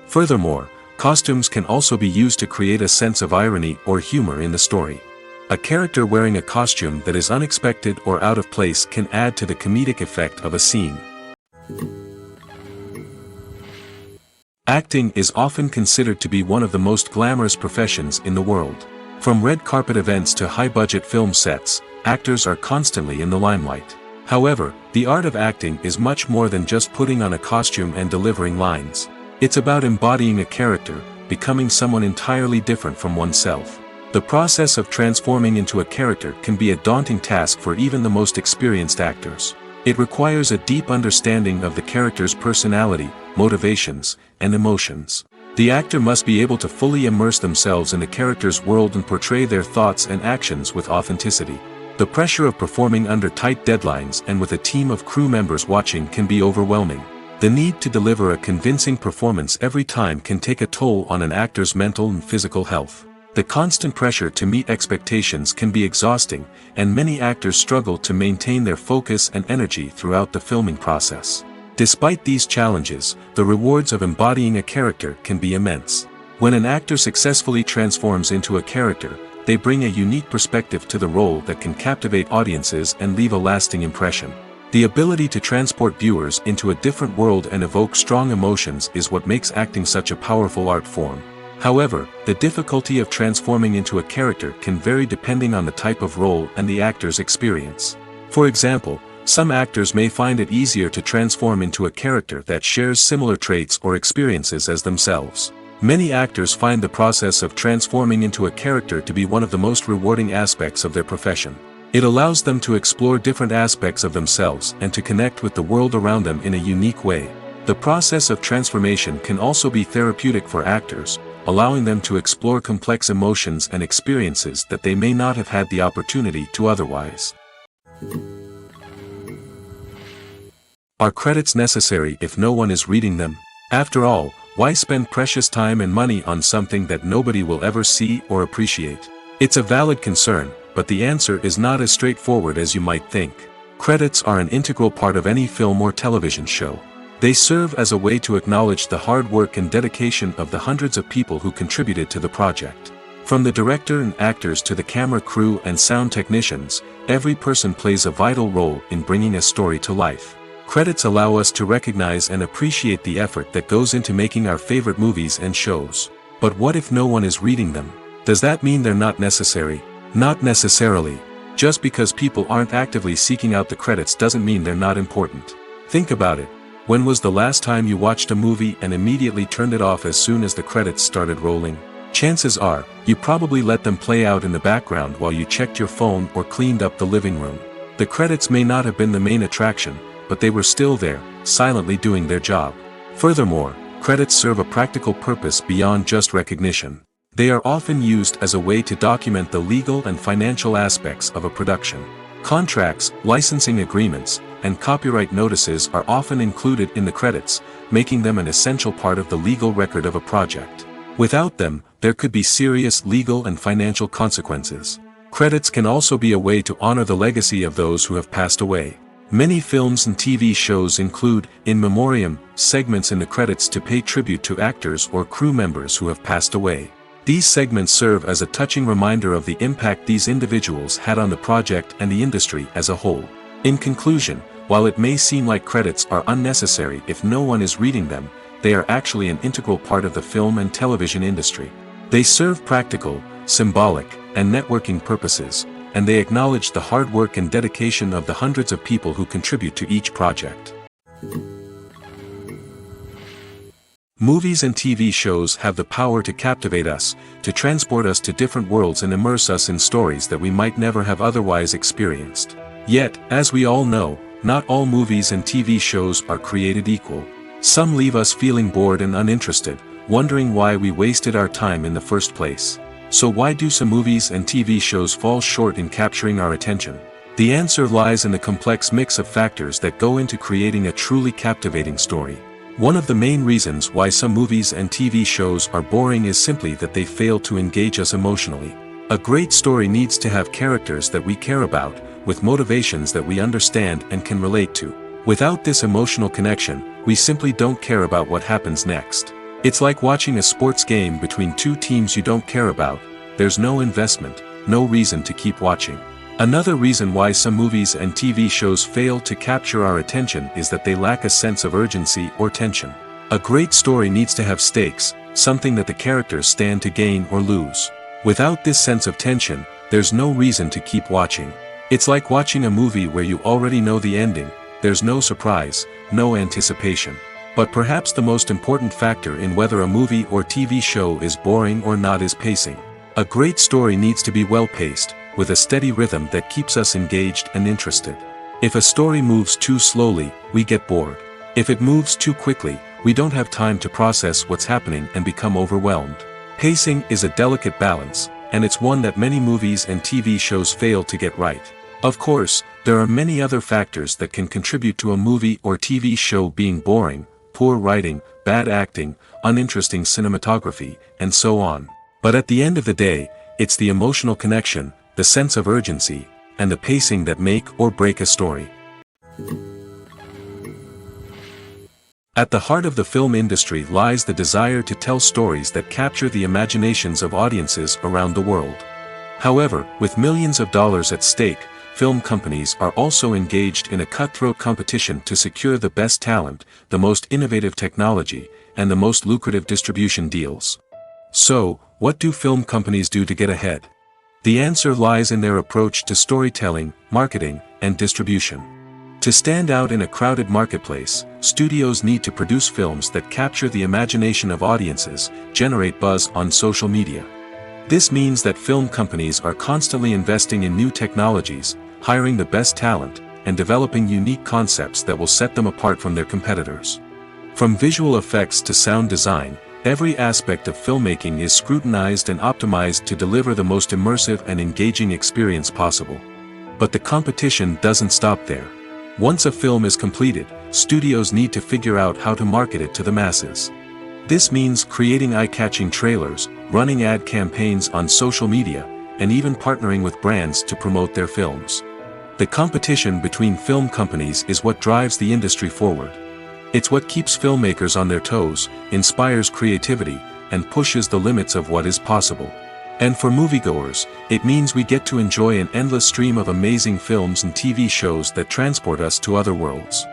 Furthermore, costumes can also be used to create a sense of irony or humor in the story. A character wearing a costume that is unexpected or out of place can add to the comedic effect of a scene. Acting is often considered to be one of the most glamorous professions in the world. From red carpet events to high-budget film sets, actors are constantly in the limelight. However, the art of acting is much more than just putting on a costume and delivering lines. It's about embodying a character, becoming someone entirely different from oneself. The process of transforming into a character can be a daunting task for even the most experienced actors. It requires a deep understanding of the character's personality, motivations, and emotions. The actor must be able to fully immerse themselves in the character's world and portray their thoughts and actions with authenticity. The pressure of performing under tight deadlines and with a team of crew members watching can be overwhelming. The need to deliver a convincing performance every time can take a toll on an actor's mental and physical health. The constant pressure to meet expectations can be exhausting, and many actors struggle to maintain their focus and energy throughout the filming process. Despite these challenges, the rewards of embodying a character can be immense. When an actor successfully transforms into a character, they bring a unique perspective to the role that can captivate audiences and leave a lasting impression. The ability to transport viewers into a different world and evoke strong emotions is what makes acting such a powerful art form. However, the difficulty of transforming into a character can vary depending on the type of role and the actor's experience. For example, some actors may find it easier to transform into a character that shares similar traits or experiences as themselves. Many actors find the process of transforming into a character to be one of the most rewarding aspects of their profession. It allows them to explore different aspects of themselves and to connect with the world around them in a unique way. The process of transformation can also be therapeutic for actors, allowing them to explore complex emotions and experiences that they may not have had the opportunity to otherwise. Are credits necessary if no one is reading them? After all, why spend precious time and money on something that nobody will ever see or appreciate? It's a valid concern, but the answer is not as straightforward as you might think. Credits are an integral part of any film or television show. They serve as a way to acknowledge the hard work and dedication of the hundreds of people who contributed to the project. From the director and actors to the camera crew and sound technicians, every person plays a vital role in bringing a story to life. Credits allow us to recognize and appreciate the effort that goes into making our favorite movies and shows. But what if no one is reading them? Does that mean they're not necessary? Not necessarily. Just because people aren't actively seeking out the credits doesn't mean they're not important. Think about it. When was the last time you watched a movie and immediately turned it off as soon as the credits started rolling? Chances are, you probably let them play out in the background while you checked your phone or cleaned up the living room. The credits may not have been the main attraction, but they were still there, silently doing their job. Furthermore, credits serve a practical purpose beyond just recognition. They are often used as a way to document the legal and financial aspects of a production. Contracts, licensing agreements, and copyright notices are often included in the credits, making them an essential part of the legal record of a project. Without them, there could be serious legal and financial consequences. Credits can also be a way to honor the legacy of those who have passed away. Many films and TV shows include, in memoriam, segments in the credits to pay tribute to actors or crew members who have passed away. These segments serve as a touching reminder of the impact these individuals had on the project and the industry as a whole. In conclusion, while it may seem like credits are unnecessary if no one is reading them, they are actually an integral part of the film and television industry. They serve practical, symbolic, and networking purposes, and they acknowledge the hard work and dedication of the hundreds of people who contribute to each project. Movies and TV shows have the power to captivate us, to transport us to different worlds and immerse us in stories that we might never have otherwise experienced. Yet, as we all know, not all movies and TV shows are created equal. Some leave us feeling bored and uninterested, wondering why we wasted our time in the first place. So why do some movies and TV shows fall short in capturing our attention? The answer lies in the complex mix of factors that go into creating a truly captivating story. One of the main reasons why some movies and TV shows are boring is simply that they fail to engage us emotionally. A great story needs to have characters that we care about, with motivations that we understand and can relate to. Without this emotional connection, we simply don't care about what happens next. It's like watching a sports game between two teams you don't care about. There's no investment, no reason to keep watching. Another reason why some movies and TV shows fail to capture our attention is that they lack a sense of urgency or tension. A great story needs to have stakes, something that the characters stand to gain or lose. Without this sense of tension, there's no reason to keep watching. It's like watching a movie where you already know the ending. There's no surprise, no anticipation. But perhaps the most important factor in whether a movie or TV show is boring or not is pacing. A great story needs to be well-paced, with a steady rhythm that keeps us engaged and interested. If a story moves too slowly, we get bored. If it moves too quickly, we don't have time to process what's happening and become overwhelmed. Pacing is a delicate balance, and it's one that many movies and TV shows fail to get right. Of course, there are many other factors that can contribute to a movie or TV show being boring: poor writing, bad acting, uninteresting cinematography, and so on. But at the end of the day, it's the emotional connection, the sense of urgency, and the pacing that make or break a story. At the heart of the film industry lies the desire to tell stories that capture the imaginations of audiences around the world. However, with millions of dollars at stake, film companies are also engaged in a cutthroat competition to secure the best talent, the most innovative technology, and the most lucrative distribution deals. So, what do film companies do to get ahead? The answer lies in their approach to storytelling, marketing, and distribution. To stand out in a crowded marketplace, studios need to produce films that capture the imagination of audiences, generate buzz on social media. This means that film companies are constantly investing in new technologies, hiring the best talent, and developing unique concepts that will set them apart from their competitors. From visual effects to sound design, Every aspect of filmmaking is scrutinized and optimized to deliver the most immersive and engaging experience possible. But the competition doesn't stop there. Once a film is completed, studios need to figure out how to market it to the masses. This means creating eye-catching trailers, running ad campaigns on social media, and even partnering with brands to promote their films. The competition between film companies is what drives the industry forward. It's what keeps filmmakers on their toes, inspires creativity, and pushes the limits of what is possible. And for moviegoers, it means we get to enjoy an endless stream of amazing films and TV shows that transport us to other worlds.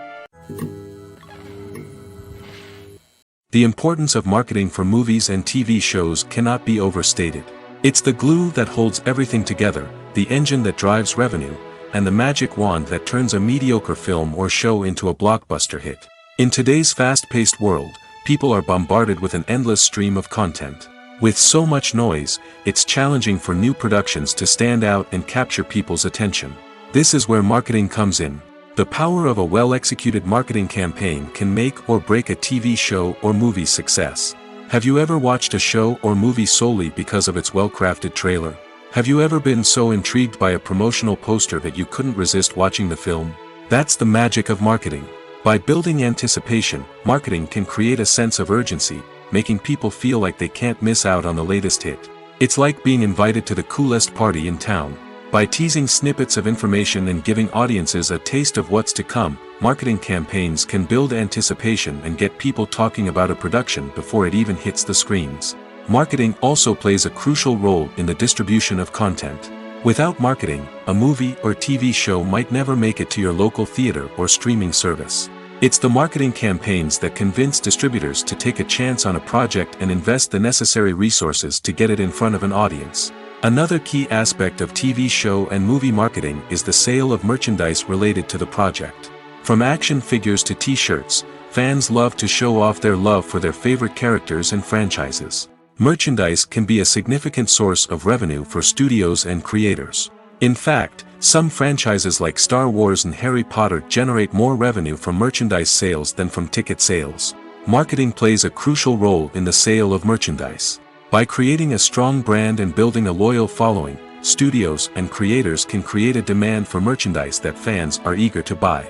The importance of marketing for movies and TV shows cannot be overstated. It's the glue that holds everything together, the engine that drives revenue, and the magic wand that turns a mediocre film or show into a blockbuster hit. In today's fast-paced world, people are bombarded with an endless stream of content. With so much noise, it's challenging for new productions to stand out and capture people's attention. This is where marketing comes in. The power of a well-executed marketing campaign can make or break a TV show or movie's success. Have you ever watched a show or movie solely because of its well-crafted trailer? Have you ever been so intrigued by a promotional poster that you couldn't resist watching the film? That's the magic of marketing. By building anticipation, marketing can create a sense of urgency, making people feel like they can't miss out on the latest hit. It's like being invited to the coolest party in town. By teasing snippets of information and giving audiences a taste of what's to come, marketing campaigns can build anticipation and get people talking about a production before it even hits the screens. Marketing also plays a crucial role in the distribution of content. Without marketing, a movie or TV show might never make it to your local theater or streaming service. It's the marketing campaigns that convince distributors to take a chance on a project and invest the necessary resources to get it in front of an audience. Another key aspect of TV show and movie marketing is the sale of merchandise related to the project. From action figures to t-shirts, fans love to show off their love for their favorite characters and franchises. Merchandise can be a significant source of revenue for studios and creators. In fact, some franchises like Star Wars and Harry Potter generate more revenue from merchandise sales than from ticket sales. Marketing plays a crucial role in the sale of merchandise. By creating a strong brand and building a loyal following, studios and creators can create a demand for merchandise that fans are eager to buy.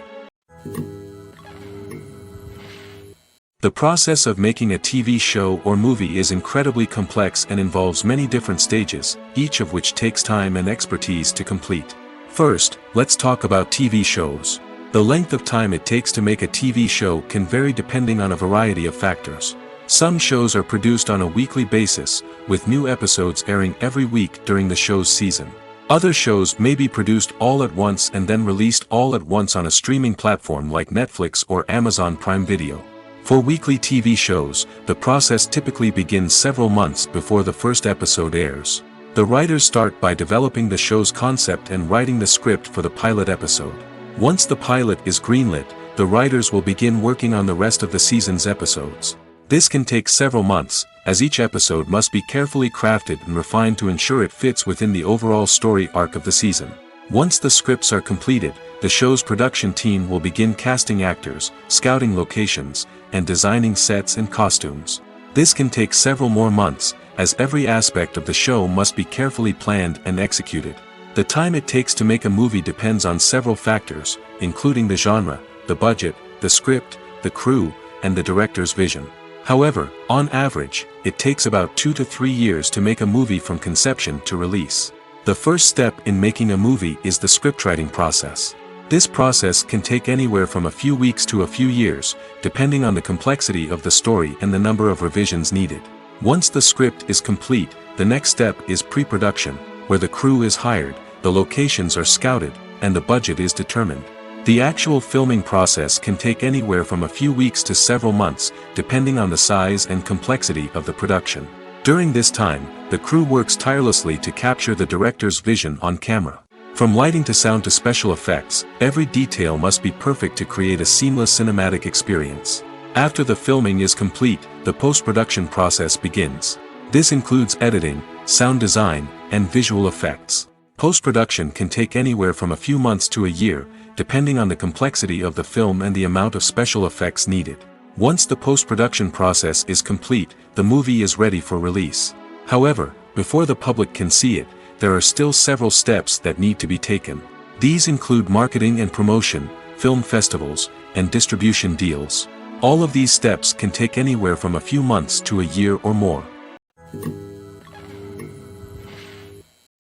The process of making a TV show or movie is incredibly complex and involves many different stages, each of which takes time and expertise to complete. First, let's talk about TV shows. The length of time it takes to make a TV show can vary depending on a variety of factors. Some shows are produced on a weekly basis, with new episodes airing every week during the show's season. Other shows may be produced all at once and then released all at once on a streaming platform like Netflix or Amazon Prime Video. For weekly TV shows, the process typically begins several months before the first episode airs. The writers start by developing the show's concept and writing the script for the pilot episode. Once the pilot is greenlit, the writers will begin working on the rest of the season's episodes. This can take several months, as each episode must be carefully crafted and refined to ensure it fits within the overall story arc of the season. Once the scripts are completed, the show's production team will begin casting actors, scouting locations, and designing sets and costumes. This can take several more months, as every aspect of the show must be carefully planned and executed. The time it takes to make a movie depends on several factors, including the genre, the budget, the script, the crew, and the director's vision. However, on average, it takes about 2 to 3 years to make a movie from conception to release. The first step in making a movie is the scriptwriting process. This process can take anywhere from a few weeks to a few years, depending on the complexity of the story and the number of revisions needed. Once the script is complete, the next step is pre-production, where the crew is hired, the locations are scouted, and the budget is determined. The actual filming process can take anywhere from a few weeks to several months, depending on the size and complexity of the production. During this time, the crew works tirelessly to capture the director's vision on camera. From lighting to sound to special effects, every detail must be perfect to create a seamless cinematic experience. After the filming is complete, the post-production process begins. This includes editing, sound design, and visual effects. Post-production can take anywhere from a few months to a year, depending on the complexity of the film and the amount of special effects needed. Once the post-production process is complete, the movie is ready for release. However, before the public can see it, there are still several steps that need to be taken. These include marketing and promotion, film festivals, and distribution deals. All of these steps can take anywhere from a few months to a year or more.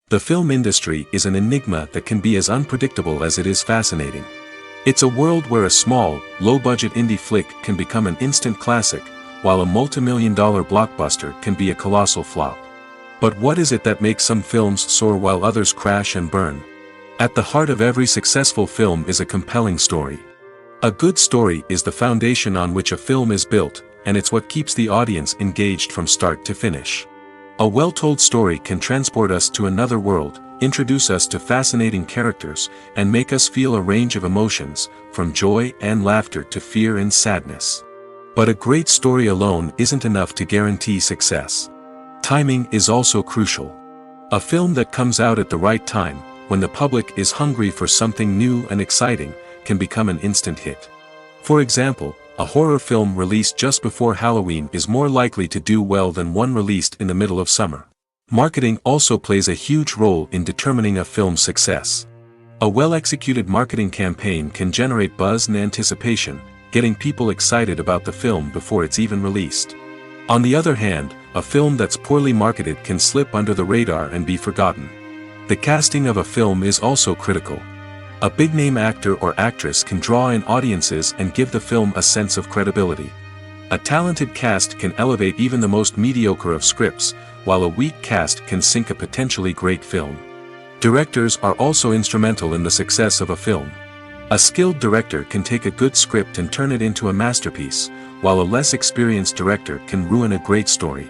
The film industry is an enigma that can be as unpredictable as it is fascinating. It's a world where a small, low-budget indie flick can become an instant classic, while a multi-million-dollar blockbuster can be a colossal flop. But what is it that makes some films soar while others crash and burn? At the heart of every successful film is a compelling story. A good story is the foundation on which a film is built, and it's what keeps the audience engaged from start to finish. A well-told story can transport us to another world, introduce us to fascinating characters, and make us feel a range of emotions, from joy and laughter to fear and sadness. But a great story alone isn't enough to guarantee success. Timing is also crucial. A film that comes out at the right time, when the public is hungry for something new and exciting, can become an instant hit. For example, a horror film released just before Halloween is more likely to do well than one released in the middle of summer. Marketing also plays a huge role in determining a film's success. A well-executed marketing campaign can generate buzz and anticipation, getting people excited about the film before it's even released. On the other hand, a film that's poorly marketed can slip under the radar and be forgotten. The casting of a film is also critical. A big-name actor or actress can draw in audiences and give the film a sense of credibility. A talented cast can elevate even the most mediocre of scripts, while a weak cast can sink a potentially great film. Directors are also instrumental in the success of a film. A skilled director can take a good script and turn it into a masterpiece, while a less experienced director can ruin a great story.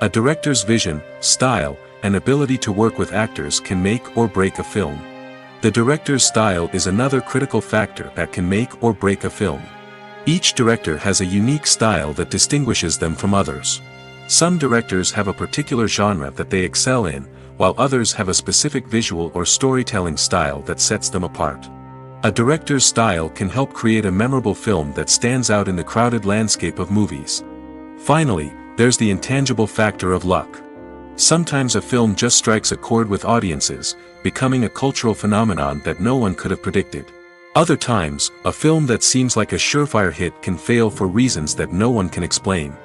A director's vision, style, and ability to work with actors can make or break a film. The director's style is another critical factor that can make or break a film. Each director has a unique style that distinguishes them from others. Some directors have a particular genre that they excel in, while others have a specific visual or storytelling style that sets them apart. A director's style can help create a memorable film that stands out in the crowded landscape of movies. Finally, there's the intangible factor of luck. Sometimes a film just strikes a chord with audiences, becoming a cultural phenomenon that no one could have predicted. Other times, a film that seems like a surefire hit can fail for reasons that no one can explain.